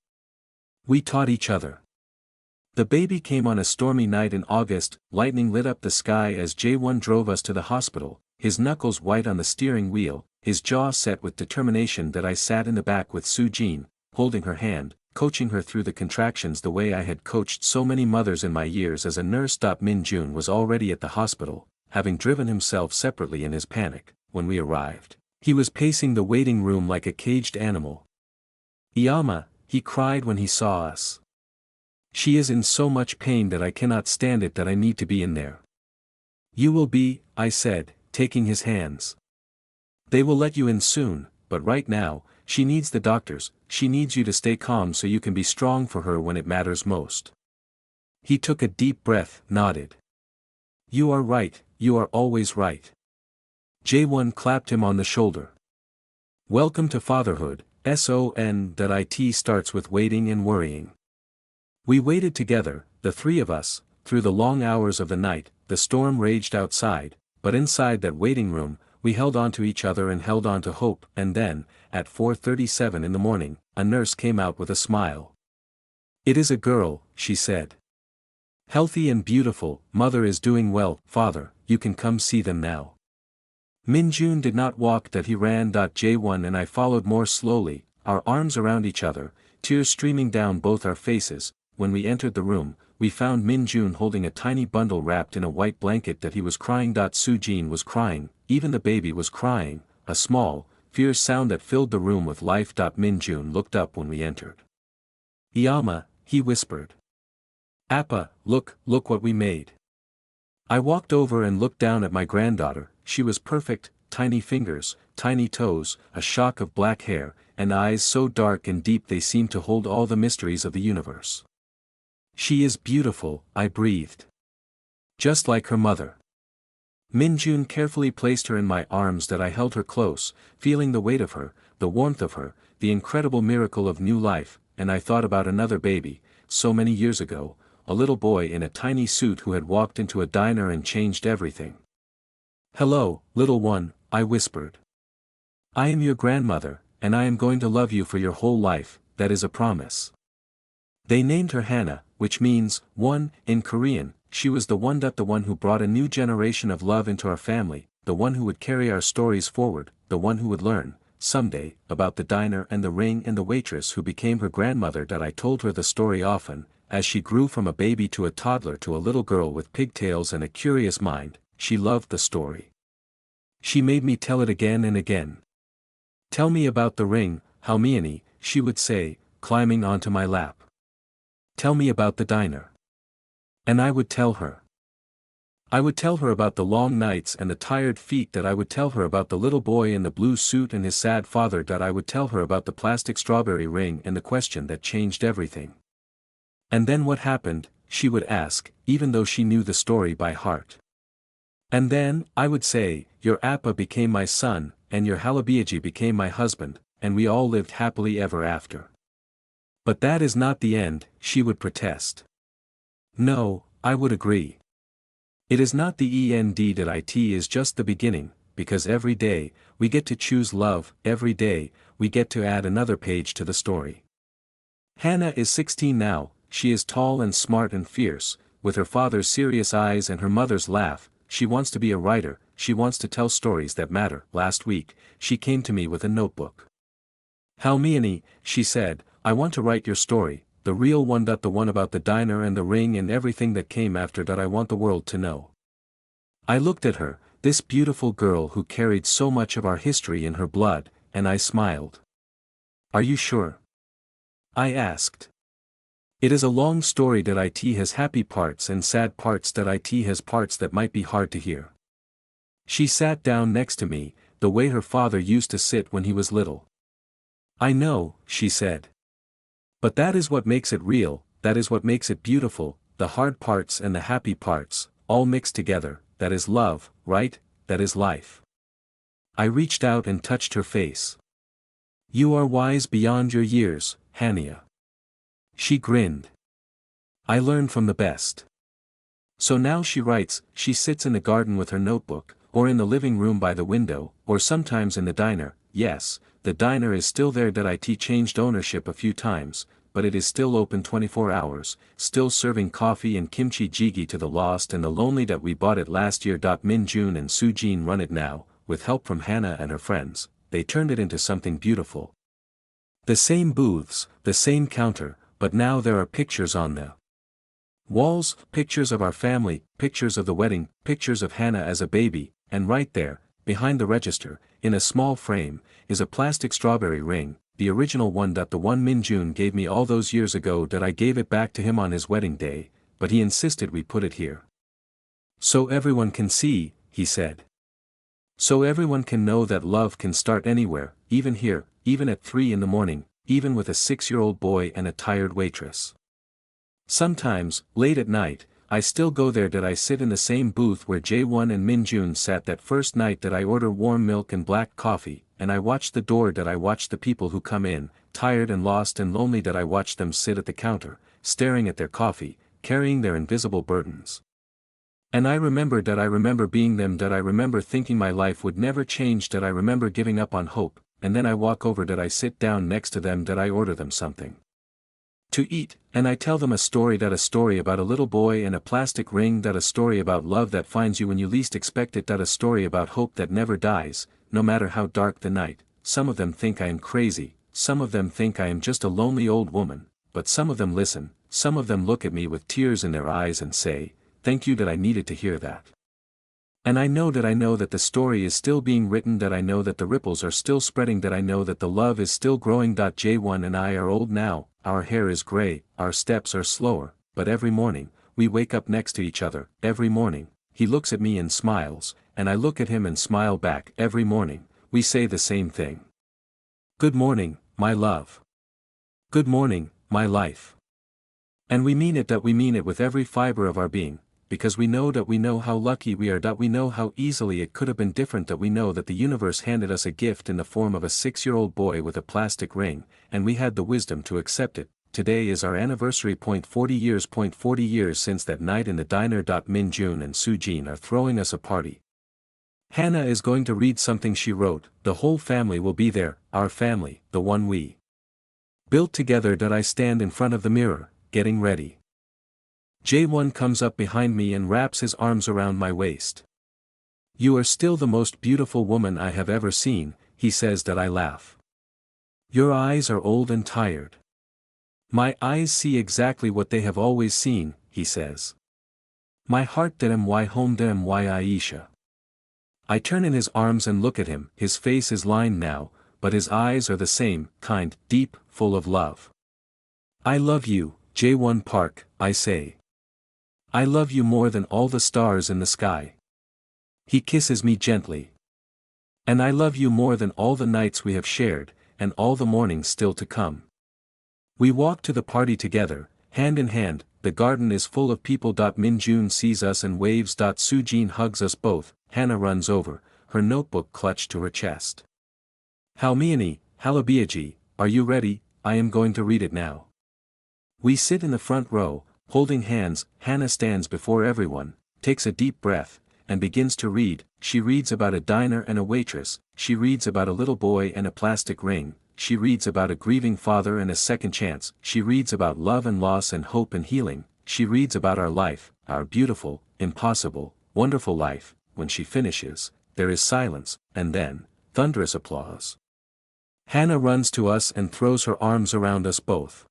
We taught each other. The baby came on a stormy night in August. Lightning lit up the sky as Jaewon drove us to the hospital, his knuckles white on the steering wheel, his jaw set with determination. I sat in the back with Sujin, holding her hand, coaching her through the contractions the way I had coached so many mothers in my years as a nurse. Min-jun was already at the hospital, having driven himself separately in his panic. When we arrived, he was pacing the waiting room like a caged animal. Iyama, he cried when he saw us. She is in so much pain that I cannot stand it. I need to be in there. You will be, I said, taking his hands. They will let you in soon, but right now, she needs the doctors, she needs you to stay calm so you can be strong for her when it matters most. He took a deep breath, nodded. You are right, you are always right. Jaewon clapped him on the shoulder. Welcome to fatherhood. It starts with waiting and worrying. We waited together, the 3 of us, through the long hours of the night. The storm raged outside, but inside that waiting room, we held on to each other and held on to hope. And then, at 4:37 in the morning, a nurse came out with a smile. It is a girl, she said. Healthy and beautiful, mother is doing well. Father, you can come see them now. Min-jun did not walk. He ran. Jaewon and I followed more slowly, our arms around each other, tears streaming down both our faces. When we entered the room, we found Min-jun holding a tiny bundle wrapped in a white blanket. He was crying. Sujin was crying, even the baby was crying, a small, fierce sound that filled the room with life. Min-jun looked up when we entered. Iyama, he whispered. Appa, look what we made. I walked over and looked down at my granddaughter. She was perfect, tiny fingers, tiny toes, a shock of black hair, and eyes so dark and deep they seemed to hold all the mysteries of the universe. She is beautiful, I breathed. Just like her mother. Min-jun carefully placed her in my arms. I held her close, feeling the weight of her, the warmth of her, the incredible miracle of new life, and I thought about another baby, so many years ago, a little boy in a tiny suit who had walked into a diner and changed everything. Hello, little one, I whispered. I am your grandmother, and I am going to love you for your whole life, that is a promise. They named her Hannah, which means, one, in Korean. She was the one who brought a new generation of love into our family, the one who would carry our stories forward, the one who would learn, someday, about the diner and the ring and the waitress who became her grandmother. That I told her the story often, as she grew from a baby to a toddler to a little girl with pigtails and a curious mind. She loved the story. She made me tell it again and again. Tell me about the ring, Hermione, she would say, climbing onto my lap. Tell me about the diner. And I would tell her. I would tell her about the long nights and the tired feet. That I would tell her about the little boy in the blue suit and his sad father. That I would tell her about the plastic strawberry ring and the question that changed everything. And then what happened, she would ask, even though she knew the story by heart. And then, I would say, your Appa became my son, and your Halabiaji became my husband, and we all lived happily ever after. But that is not the end, she would protest. No, I would agree. It is not the end. That it is just the beginning, because every day, we get to choose love. Every day, we get to add another page to the story. Hannah is 16 now. She is tall and smart and fierce, with her father's serious eyes and her mother's laugh. She wants to be a writer, she wants to tell stories that matter. Last week, she came to me with a notebook. Hermione, she said, I want to write your story, the real one. The one about the diner and the ring and everything that came after. That I want the world to know. I looked at her, this beautiful girl who carried so much of our history in her blood, and I smiled. Are you sure? I asked. It is a long story. That it has happy parts and sad parts. That it has parts that might be hard to hear. She sat down next to me, the way her father used to sit when he was little. I know, she said. But that is what makes it real, that is what makes it beautiful, the hard parts and the happy parts, all mixed together. That is love, right? That is life. I reached out and touched her face. You are wise beyond your years, Hannah. She grinned. I learned from the best. So now she writes. She sits in the garden with her notebook, or in the living room by the window, or sometimes in the diner. Yes, the diner is still there. That it changed ownership a few times, but it is still open 24 hours, still serving coffee and kimchi jjigae to the lost and the lonely. That we bought it last year. Min-jun and Soo-jin run it now, with help from Hannah and her friends. They turned it into something beautiful. The same booths, the same counter, but now there are pictures on the walls, pictures of our family, pictures of the wedding, pictures of Hannah as a baby, and right there, behind the register, in a small frame, is a plastic strawberry ring, the original one. The one Min-jun gave me all those years ago. That I gave it back to him on his wedding day, but he insisted we put it here. So everyone can see, he said. So everyone can know that love can start anywhere, even here, even at 3 in the morning, even with a 6-year-old boy and a tired waitress. Sometimes, late at night, I still go there. That I sit in the same booth where Jae-won and Min-jun sat that first night. That I order warm milk and black coffee, and I watch the door. That I watch the people who come in, tired and lost and lonely. That I watch them sit at the counter, staring at their coffee, carrying their invisible burdens. And I remember. That I remember being them. That I remember thinking my life would never change. That I remember giving up on hope, and then I walk over. That I sit down next to them. That I order them something to eat, and I tell them a story. That a story about a little boy and a plastic ring. That a story about love that finds you when you least expect it. That a story about hope that never dies, no matter how dark the night. Some of them think I am crazy, some of them think I am just a lonely old woman, but some of them listen, some of them look at me with tears in their eyes and say, thank you. That I needed to hear that. And I know that the story is still being written. That I know that the ripples are still spreading. That I know that the love is still growing. Jae-won and I are old now, our hair is gray, our steps are slower, but every morning, we wake up next to each other. Every morning, he looks at me and smiles, and I look at him and smile back. Every morning, we say the same thing. Good morning, my love. Good morning, my life. And we mean it. That we mean it with every fiber of our being. Because we know how lucky we are. That we know how easily it could have been different. That we know that the universe handed us a gift in the form of a 6-year-old boy with a plastic ring, and we had the wisdom to accept it. Today is our anniversary. 40 years. 40 years since that night in the diner. Min-jun and Soo-jin are throwing us a party. Hannah is going to read something she wrote. The whole family will be there, our family, the one we built together. That I stand in front of the mirror, getting ready. Jae-won comes up behind me and wraps his arms around my waist. You are still the most beautiful woman I have ever seen, he says that I laugh. Your eyes are old and tired. My eyes see exactly what they have always seen, he says. My heart that am why home that am why Aisha. I turn in his arms and look at him, his face is lined now, but his eyes are the same, kind, deep, full of love. I love you, J1 Park, I say. I love you more than all the stars in the sky. He kisses me gently. And I love you more than all the nights we have shared, and all the mornings still to come. We walk to the party together, hand in hand, the garden is full of people. Min-jun sees us and waves. Soo-jin hugs us both, Hannah runs over, her notebook clutched to her chest. Halmiani, Halabiaji, are you ready? I am going to read it now. We sit in the front row, holding hands. Hannah stands before everyone, takes a deep breath, and begins to read. She reads about a diner and a waitress, she reads about a little boy and a plastic ring, she reads about a grieving father and a second chance, she reads about love and loss and hope and healing, she reads about our life, our beautiful, impossible, wonderful life. When she finishes, there is silence, and then, thunderous applause. Hannah runs to us and throws her arms around us both.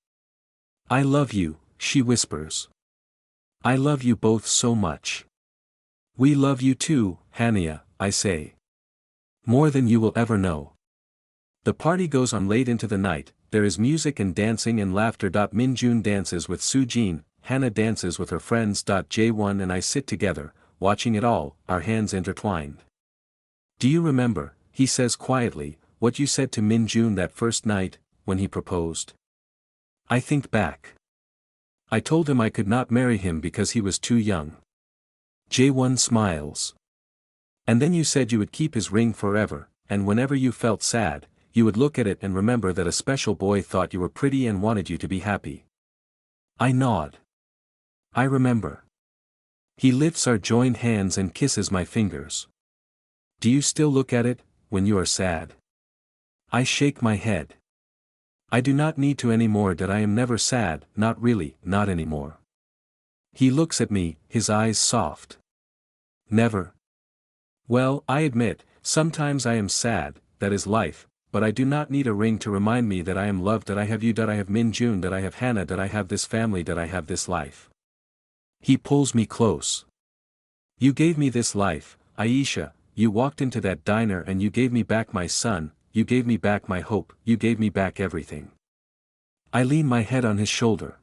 I love you, she whispers. I love you both so much. We love you too, Hania, I say. More than you will ever know. The party goes on late into the night, there is music and dancing and laughter. Min-jun dances with Soo-jin, Hannah dances with her friends. J1 and I sit together, watching it all, our hands intertwined. Do you remember, he says quietly, what you said to Min-jun that first night, when he proposed? I think back. I told him I could not marry him because he was too young. J1 smiles. And then you said you would keep his ring forever, and whenever you felt sad, you would look at it and remember that a special boy thought you were pretty and wanted you to be happy. I nod. I remember. He lifts our joined hands and kisses my fingers. Do you still look at it, when you are sad? I shake my head. I do not need to anymore. That I am never sad, not really, not anymore. He looks at me, his eyes soft. Never. Well, I admit, sometimes I am sad, that is life, but I do not need a ring to remind me that I am loved. That I have you, that I have Min-jun, that I have Hannah, that I have this family, that I have this life. He pulls me close. You gave me this life, Aisha, you walked into that diner and you gave me back my son, you gave me back my hope, you gave me back everything. I lean my head on his shoulder.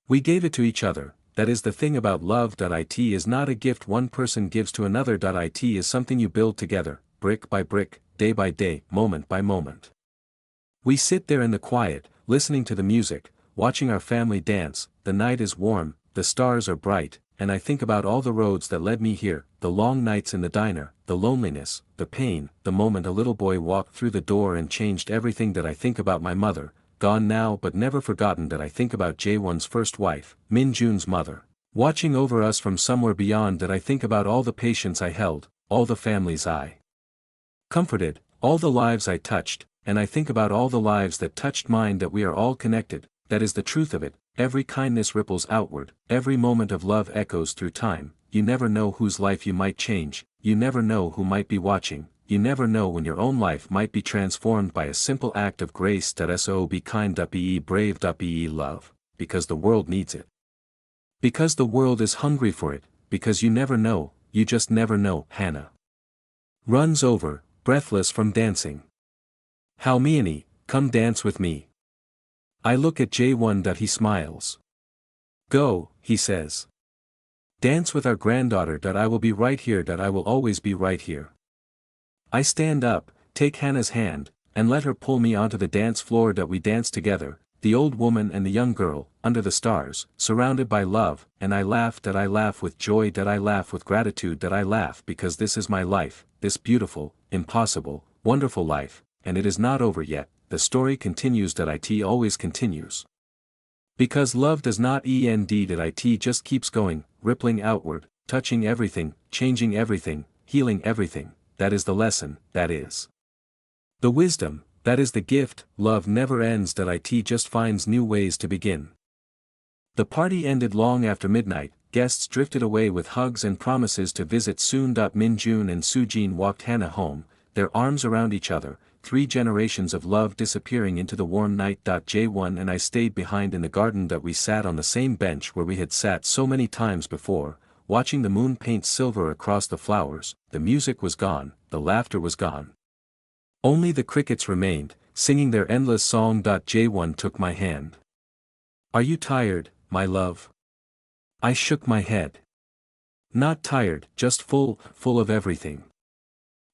We gave it to each other. That is the thing about love. It is not a gift one person gives to another. It is something you build together, brick by brick, day by day, moment by moment. We sit there in the quiet, listening to the music, watching our family dance. The night is warm, the stars are bright, and I think about all the roads that led me here, the long nights in the diner, the loneliness, the pain, the moment a little boy walked through the door and changed everything. That I think about my mother, gone now but never forgotten. That I think about J1's first wife, Min-jun's mother, watching over us from somewhere beyond. That I think about all the patients I held, all the families I comforted, all the lives I touched, and I think about all the lives that touched mine. That we are all connected, that is the truth of it. Every kindness ripples outward, every moment of love echoes through time. You never know whose life you might change, you never know who might be watching, you never know when your own life might be transformed by a simple act of grace. So be kind, be brave, be love, because the world needs it. Because the world is hungry for it, because you never know, you just never know. Hannah runs over, breathless from dancing. Halmiani, come dance with me. I look at J1. He smiles. Go, he says. Dance with our granddaughter. I will be right here. I will always be right here. I stand up, take Hannah's hand, and let her pull me onto the dance floor. We dance together, the old woman and the young girl, under the stars, surrounded by love, and I laugh. I laugh with joy. I laugh with gratitude. I laugh because this is my life, this beautiful, impossible, wonderful life, and it is not over yet. The story continues. It always continues. Because love does not end. It just keeps going, rippling outward, touching everything, changing everything, healing everything. That is the lesson, that is the wisdom, that is the gift. Love never ends. It just finds new ways to begin. The party ended long after midnight, guests drifted away with hugs and promises to visit soon. Min-jun and Soo-jin walked Hannah home, their arms around each other, 3 generations of love disappearing into the warm night. J1 and I stayed behind in the garden that we sat on the same bench where we had sat so many times before, watching the moon paint silver across the flowers. The music was gone, the laughter was gone. Only the crickets remained, singing their endless song. J1 took my hand. "Are you tired, my love?" I shook my head. "Not tired, just full of everything."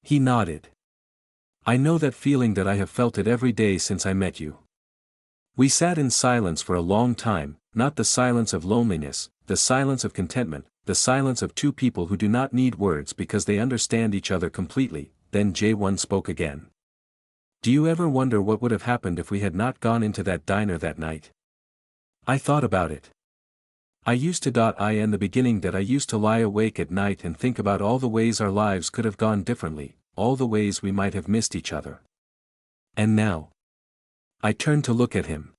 He nodded. "I know that feeling that I have felt it every day since I met you." We sat in silence for a long time, not the silence of loneliness, the silence of contentment, the silence of two people who do not need words because they understand each other completely. Then J1 spoke again. "Do you ever wonder what would have happened if we had not gone into that diner that night?" I thought about it. I used to. In the beginning that I used to lie awake at night and think about all the ways our lives could have gone differently, all the ways we might have missed each other. And now? I turned to look at him.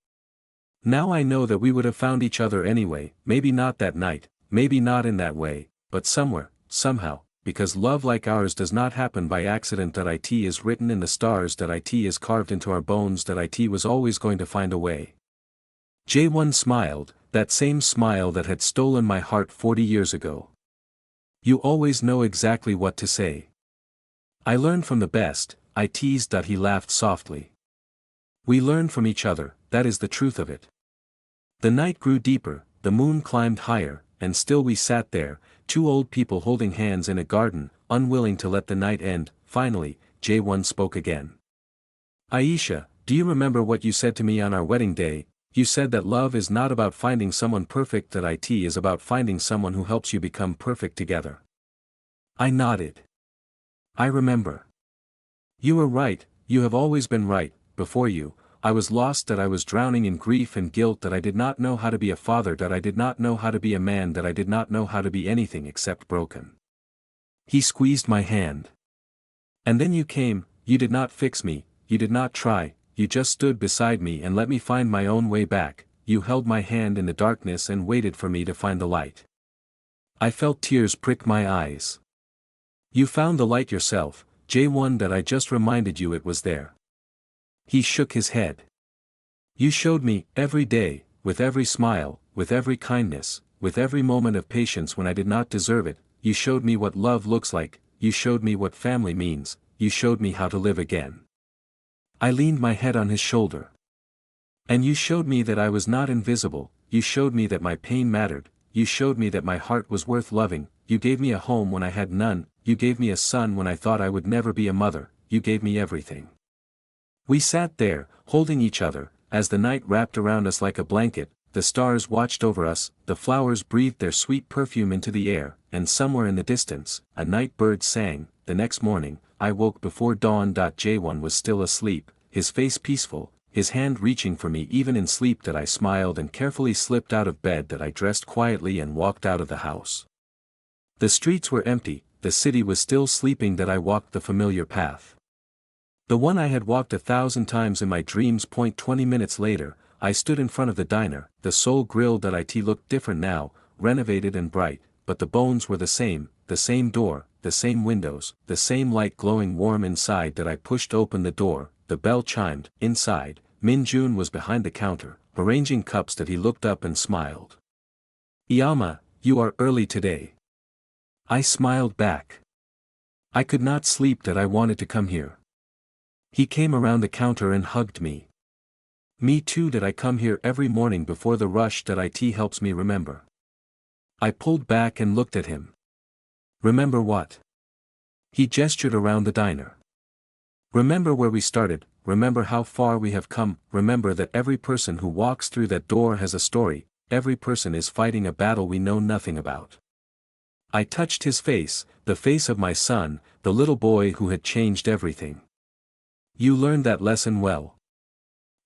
Now I know that we would have found each other anyway, maybe not that night, maybe not in that way, but somewhere, somehow, because love like ours does not happen by accident. It is written in the stars. It is carved into our bones. It was always going to find a way. J1 smiled, that same smile that had stolen my heart 40 years ago. "You always know exactly what to say. I learn from the best," I teased. He laughed softly. "We learn from each other, that is the truth of it." The night grew deeper, the moon climbed higher, and still we sat there, 2 old people holding hands in a garden, unwilling to let the night end. Finally, J1 spoke again. "Aisha, do you remember what you said to me on our wedding day? You said that love is not about finding someone perfect. That it is about finding someone who helps you become perfect together." I nodded. "I remember. You were right, you have always been right. Before you, I was lost. That I was drowning in grief and guilt. That I did not know how to be a father. That I did not know how to be a man. That I did not know how to be anything except broken." He squeezed my hand. "And then you came, you did not fix me, you did not try, you just stood beside me and let me find my own way back. You held my hand in the darkness and waited for me to find the light." I felt tears prick my eyes. "You found the light yourself, J1. That I just reminded you it was there." He shook his head. "You showed me, every day, with every smile, with every kindness, with every moment of patience when I did not deserve it, you showed me what love looks like, you showed me what family means, you showed me how to live again." I leaned my head on his shoulder. "And you showed me that I was not invisible, you showed me that my pain mattered, you showed me that my heart was worth loving, you gave me a home when I had none, you gave me a son when I thought I would never be a mother, you gave me everything." We sat there, holding each other, as the night wrapped around us like a blanket, the stars watched over us, the flowers breathed their sweet perfume into the air, and somewhere in the distance, a night bird sang. The next morning, I woke before dawn. J1 was still asleep, his face peaceful, his hand reaching for me even in sleep. I smiled and carefully slipped out of bed. I dressed quietly and walked out of the house. The streets were empty, the city was still sleeping. I walked the familiar path. The one I had walked 1,000 times in my dreams. 20 minutes later, I stood in front of the diner. The Soul Grill. It looked different now, renovated and bright, but the bones were the same door, the same windows, the same light glowing warm inside. I pushed open the door, the bell chimed. Inside, Min Jun was behind the counter, arranging cups. He looked up and smiled. "Iyama, you are early today." I smiled back. I could not sleep. I wanted to come here. He came around the counter and hugged me. "Me too. I come here every morning before the rush. It helps me remember." I pulled back and looked at him. "Remember what?" He gestured around the diner. "Remember where we started, remember how far we have come, remember that every person who walks through that door has a story, every person is fighting a battle we know nothing about." I touched his face, the face of my son, the little boy who had changed everything. "You learned that lesson well."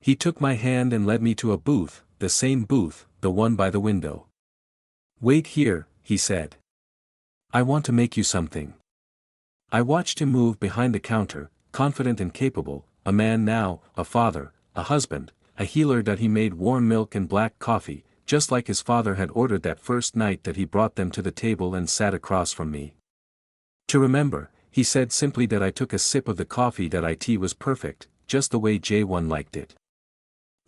He took my hand and led me to a booth, the same booth, the one by the window. "Wait here," he said. "I want to make you something." I watched him move behind the counter, confident and capable, a man now, a father, a husband, a healer. He made warm milk and black coffee, just like his father had ordered that first night that he brought them to the table and sat across from me. "To remember," he said simply that I took a sip of the coffee that it was perfect, just the way J1 liked it.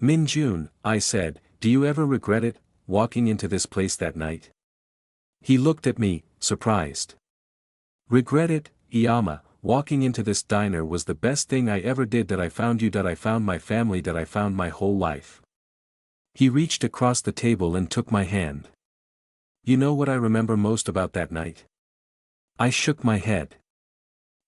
Min Jun, I said, do you ever regret it, walking into this place that night? He looked at me, surprised. Regret it, Iyama, walking into this diner was the best thing I ever did. That I found you, that I found my family, that I found my whole life. He reached across the table and took my hand. You know what I remember most about that night? I shook my head.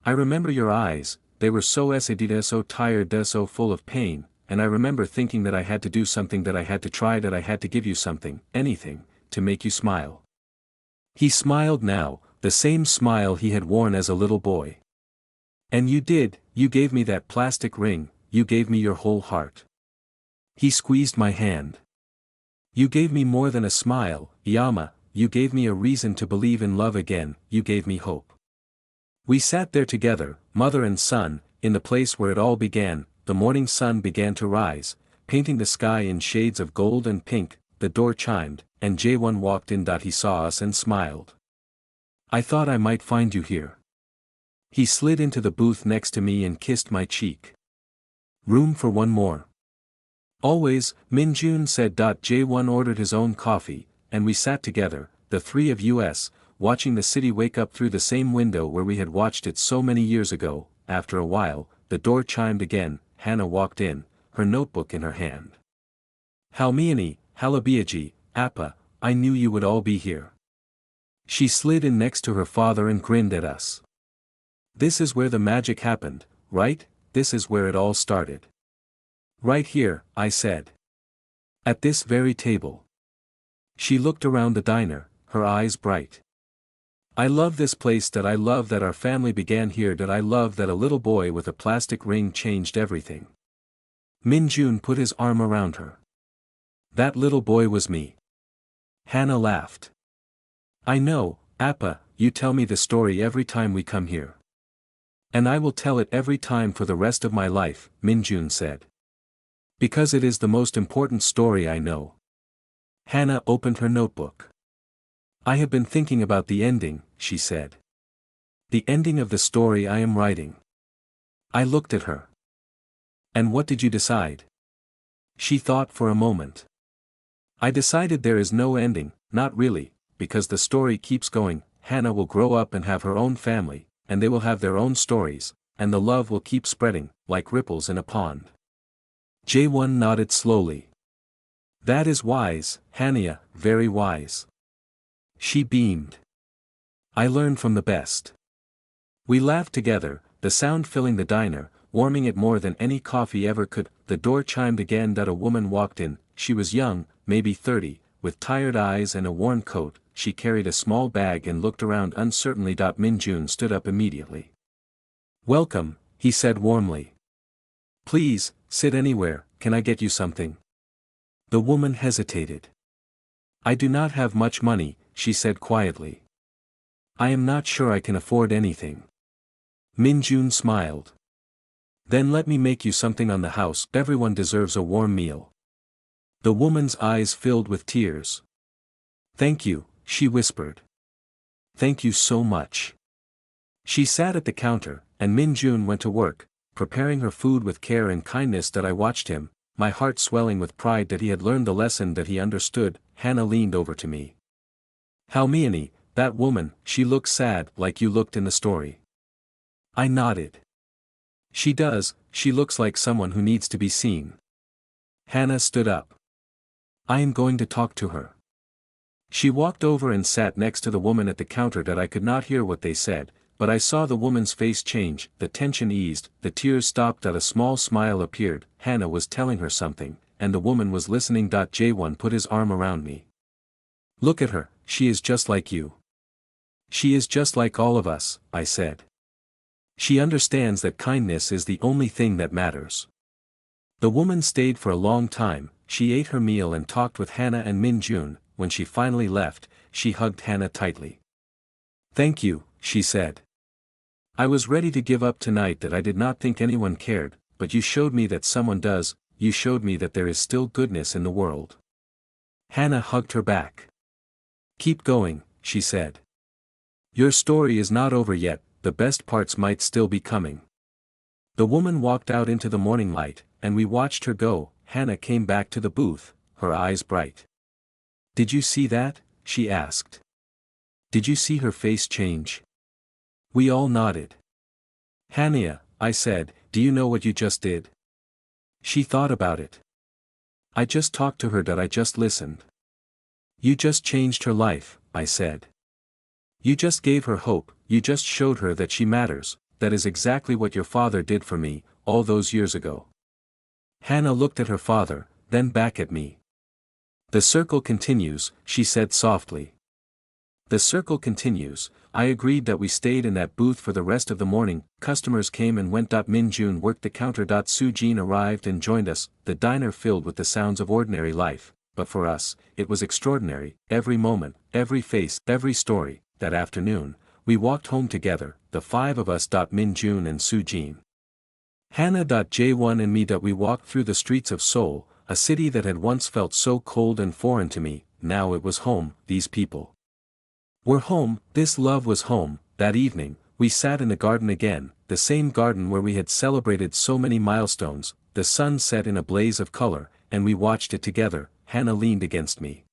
I remember your eyes, they were so acidita, so tired, so full of pain, and I remember thinking that I had to do something, that I had to try, that I had to give you something, anything, to make you smile. He smiled now, the same smile he had worn as a little boy. And you did, you gave me that plastic ring, you gave me your whole heart. He squeezed my hand. You gave me more than a smile, Iyama, you gave me a reason to believe in love again, you gave me hope. We sat there together, mother and son, in the place where it all began. The morning sun began to rise, painting the sky in shades of gold and pink. The door chimed, and J1 walked in. He saw us and smiled. I thought I might find you here. He slid into the booth next to me and kissed my cheek. Room for one more. Always, Min Jun said. J1 ordered his own coffee, and we sat together, the three of us, watching the city wake up through the same window where we had watched it so many years ago. After a while, the door chimed again. Hannah walked in, her notebook in her hand. Halmiani, Halabiaji, Appa, I knew you would all be here. She slid in next to her father and grinned at us. This is where the magic happened, right? This is where it all started. Right here, I said. At this very table. She looked around the diner, her eyes bright. I love this place. That I love that our family began here. That I love that a little boy with a plastic ring changed everything. Min Jun put his arm around her. That little boy was me. Hannah laughed. I know, Appa, you tell me the story every time we come here. And I will tell it every time for the rest of my life, Min Jun said. Because it is the most important story I know. Hannah opened her notebook. I have been thinking about the ending, she said. The ending of the story I am writing. I looked at her. And what did you decide? She thought for a moment. I decided there is no ending, not really, because the story keeps going. Hannah will grow up and have her own family, and they will have their own stories, and the love will keep spreading, like ripples in a pond. J1 nodded slowly. That is wise, Hannah, very wise. She beamed. I learned from the best. We laughed together, the sound filling the diner, warming it more than any coffee ever could. The door chimed again. A woman walked in. She was young, maybe 30, with tired eyes and a worn coat. She carried a small bag and looked around uncertainly. Min Jun stood up immediately. Welcome, he said warmly. Please, sit anywhere, can I get you something? The woman hesitated. I do not have much money, she said quietly. I am not sure I can afford anything. Min Jun smiled. Then let me make you something on the house. Everyone deserves a warm meal. The woman's eyes filled with tears. Thank you, she whispered. Thank you so much. She sat at the counter, and Min Jun went to work, preparing her food with care and kindness. I watched him, my heart swelling with pride that he had learned the lesson, that he understood. Hannah leaned over to me. Halmiani, that woman, she looks sad, like you looked in the story. I nodded. She does, she looks like someone who needs to be seen. Hannah stood up. I am going to talk to her. She walked over and sat next to the woman at the counter. I could not hear what they said, but I saw the woman's face change, the tension eased, the tears stopped. A small smile appeared. Hannah was telling her something, and the woman was listening. J1 put his arm around me. Look at her, she is just like you. She is just like all of us, I said. She understands that kindness is the only thing that matters. The woman stayed for a long time. She ate her meal and talked with Hannah and Min Jun. When she finally left, she hugged Hannah tightly. Thank you, she said. I was ready to give up tonight, that I did not think anyone cared, but you showed me that someone does. You showed me that there is still goodness in the world. Hannah hugged her back. Keep going, she said. Your story is not over yet. the best parts might still be coming. The woman walked out into the morning light, and we watched her go. Hannah came back to the booth, her eyes bright. "Did you see that?" she asked. "Did you see her face change?" We all nodded. "Hannah," I said, "do you know what you just did?" She thought about it. "I just talked to her, that I just listened." "You just changed her life," I said. "You just gave her hope, you just showed her that she matters. That is exactly what your father did for me, all those years ago." Hannah looked at her father, then back at me. "The circle continues," she said softly. The circle continues. I agreed that we stayed in that booth for the rest of the morning. Customers came and went. Min Jun worked the counter. Soo Jin arrived and joined us, the diner filled with the sounds of ordinary life, but for us, it was extraordinary. Every moment, every face, every story. That afternoon, we walked home together, the five of us. Min Jun and Soo Jin. Hannah. J1 and me. We walked through the streets of Seoul, a city that had once felt so cold and foreign to me. Now it was home. These people were home. This love was home. That evening, we sat in the garden again, the same garden where we had celebrated so many milestones. The sun set in a blaze of color, and we watched it together. Hannah leaned against me.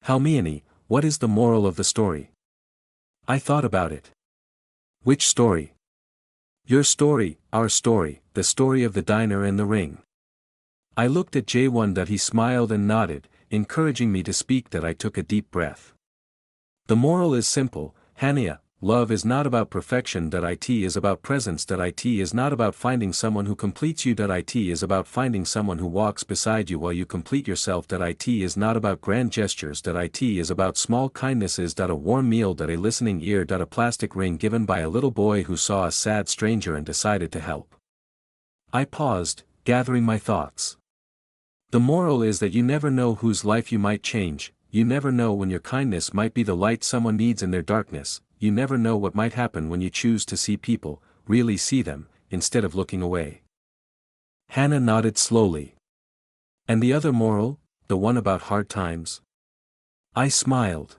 "Halmiani, what is the moral of the story?" I thought about it. "Which story?" "Your story, our story, the story of the diner and the ring." I looked at J1. He smiled and nodded, encouraging me to speak. I took a deep breath. "The moral is simple, Hannah. Love is not about perfection. It is about presence. It is not about finding someone who completes you. It is about finding someone who walks beside you while you complete yourself. It is not about grand gestures. It is about small kindnesses. A warm meal. A listening ear. A plastic ring given by a little boy who saw a sad stranger and decided to help." I paused, gathering my thoughts. The moral is that you never know whose life you might change. You never know when your kindness might be the light someone needs in their darkness. You never know what might happen when you choose to see people, really see them, instead of looking away. Hannah nodded slowly. "And the other moral, the one about hard times?" I smiled.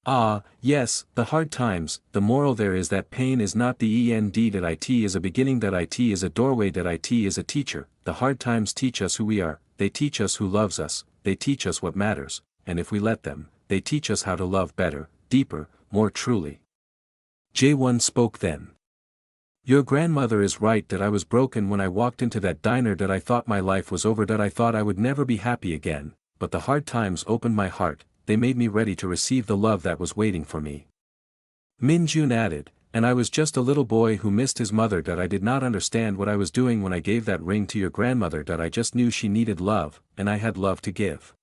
"Ah, yes, the hard times. The moral there is that pain is not the end. It is a beginning. It is a doorway. It is a teacher. The hard times teach us who we are. They teach us who loves us. They teach us what matters. And if we let them, they teach us how to love better, deeper, more truly." J1 spoke then. "Your grandmother is right. I was broken when I walked into that diner. I thought my life was over. I thought I would never be happy again, but the hard times opened my heart. They made me ready to receive the love that was waiting for me." Min Jun added, "And I was just a little boy who missed his mother. I did not understand what I was doing when I gave that ring to your grandmother. I just knew she needed love, and I had love to give."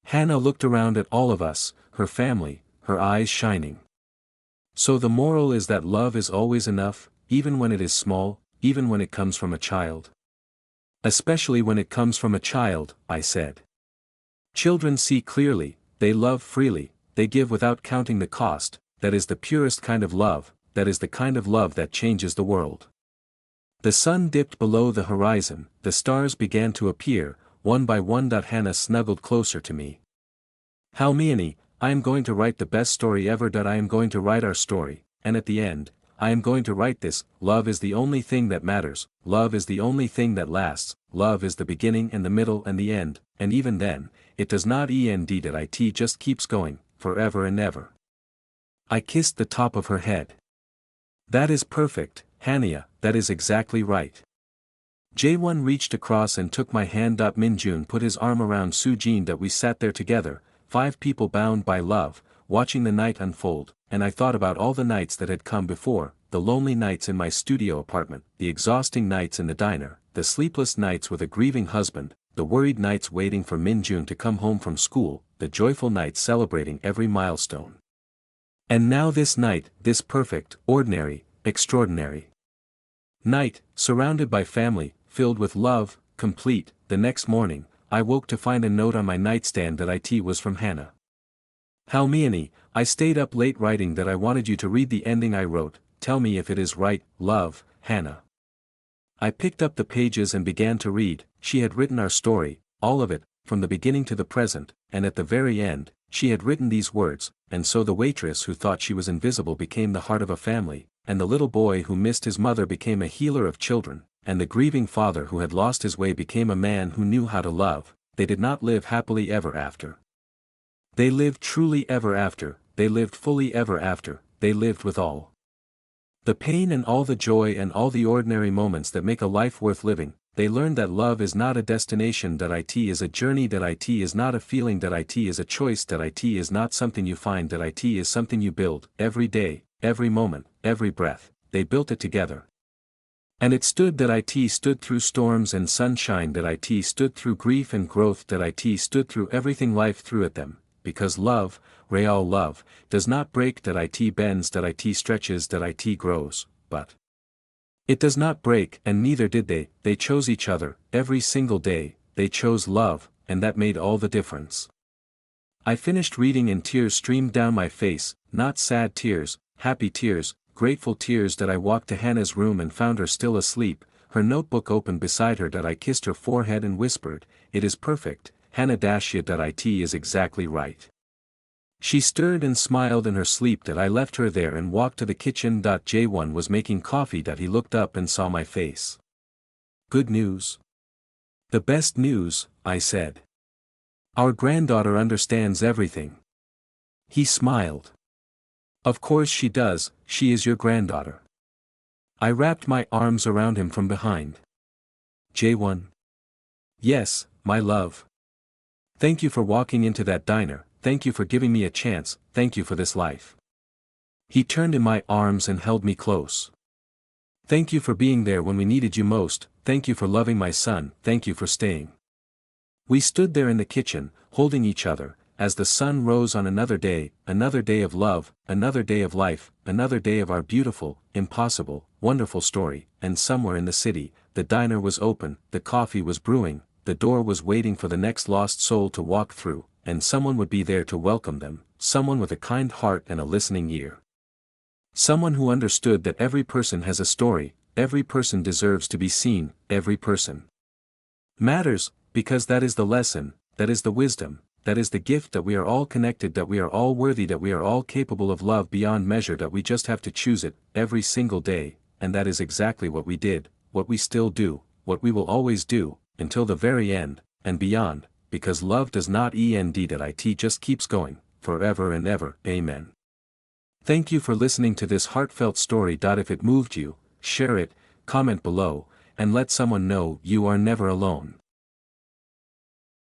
Hannah looked around at all of us, her family, her eyes shining. "So the moral is that love is always enough, even when it is small, even when it comes from a child." "Especially when it comes from a child," I said. "Children see clearly, they love freely, they give without counting the cost. That is the purest kind of love, that is the kind of love that changes the world." The sun dipped below the horizon, the stars began to appear, one by one. Hannah snuggled closer to me. "Halmiani, I am going to write the best story ever. I am going to write our story, and at the end, I am going to write this: love is the only thing that matters, love is the only thing that lasts, love is the beginning and the middle and the end, and even then, it does not end. It just keeps going, forever and ever." I kissed the top of her head. "That is perfect, Hannah, that is exactly right." J1 reached across and took my hand. Min Jun put his arm around Soo Jin. We sat there together, 5 people bound by love, watching the night unfold, and I thought about all the nights that had come before, the lonely nights in my studio apartment, the exhausting nights in the diner, the sleepless nights with a grieving husband, the worried nights waiting for Min Jun to come home from school, the joyful nights celebrating every milestone. And now this night, this perfect, ordinary, extraordinary night, surrounded by family, filled with love, complete. The next morning, I woke to find a note on my nightstand. It was from Hannah. "Halmiani, I stayed up late writing that. I wanted you to read the ending I wrote. Tell me if it is right. Love, Hannah." I picked up the pages and began to read. She had written our story, all of it, from the beginning to the present, and at the very end, she had written these words: "And so the waitress who thought she was invisible became the heart of a family, and the little boy who missed his mother became a healer of children, and the grieving father who had lost his way became a man who knew how to love. They did not live happily ever after. They lived truly ever after, they lived fully ever after, they lived with all the pain and all the joy and all the ordinary moments that make a life worth living. They learned that love is not a destination, that it is a journey, that it is not a feeling, that it is a choice, that it is not something you find, that it is something you build, every day, every moment, every breath. They built it together. And it stood, that it stood through storms and sunshine, that it stood through grief and growth, that it stood through everything life threw at them, because love, real love, does not break, that it bends, that it stretches, that it grows, but it does not break. And neither did they chose each other, every single day, they chose love, and that made all the difference. I finished reading and tears streamed down my face, not sad tears, happy tears, grateful tears. That I walked to Hannah's room and found her still asleep, her notebook open beside her. That I kissed her forehead and whispered, "It is perfect, Hannah Dashia, that it is exactly right." She stirred and smiled in her sleep. That I left her there and walked to the kitchen. J1 was making coffee. That he looked up and saw my face. "Good news?" "The best news," I said. "Our granddaughter understands everything." He smiled. "Of course she does, she is your granddaughter." I wrapped my arms around him from behind. "J1. Yes, my love. Thank you for walking into that diner, thank you for giving me a chance, thank you for this life." He turned in my arms and held me close. "Thank you for being there when we needed you most, thank you for loving my son, thank you for staying." We stood there in the kitchen, holding each other, as the sun rose on another day of love, another day of life, another day of our beautiful, impossible, wonderful story. And somewhere in the city, the diner was open, the coffee was brewing, the door was waiting for the next lost soul to walk through, and someone would be there to welcome them, someone with a kind heart and a listening ear. Someone who understood that every person has a story, every person deserves to be seen, every person matters, because that is the lesson, that is the wisdom, that is the gift, that we are all connected, that we are all worthy, that we are all capable of love beyond measure, that we just have to choose it, every single day. And that is exactly what we did, what we still do, what we will always do, until the very end, and beyond, because love does not end, that it just keeps going, forever and ever. Amen. Thank you for listening to this heartfelt story. If it moved you, share it, comment below, and let someone know you are never alone.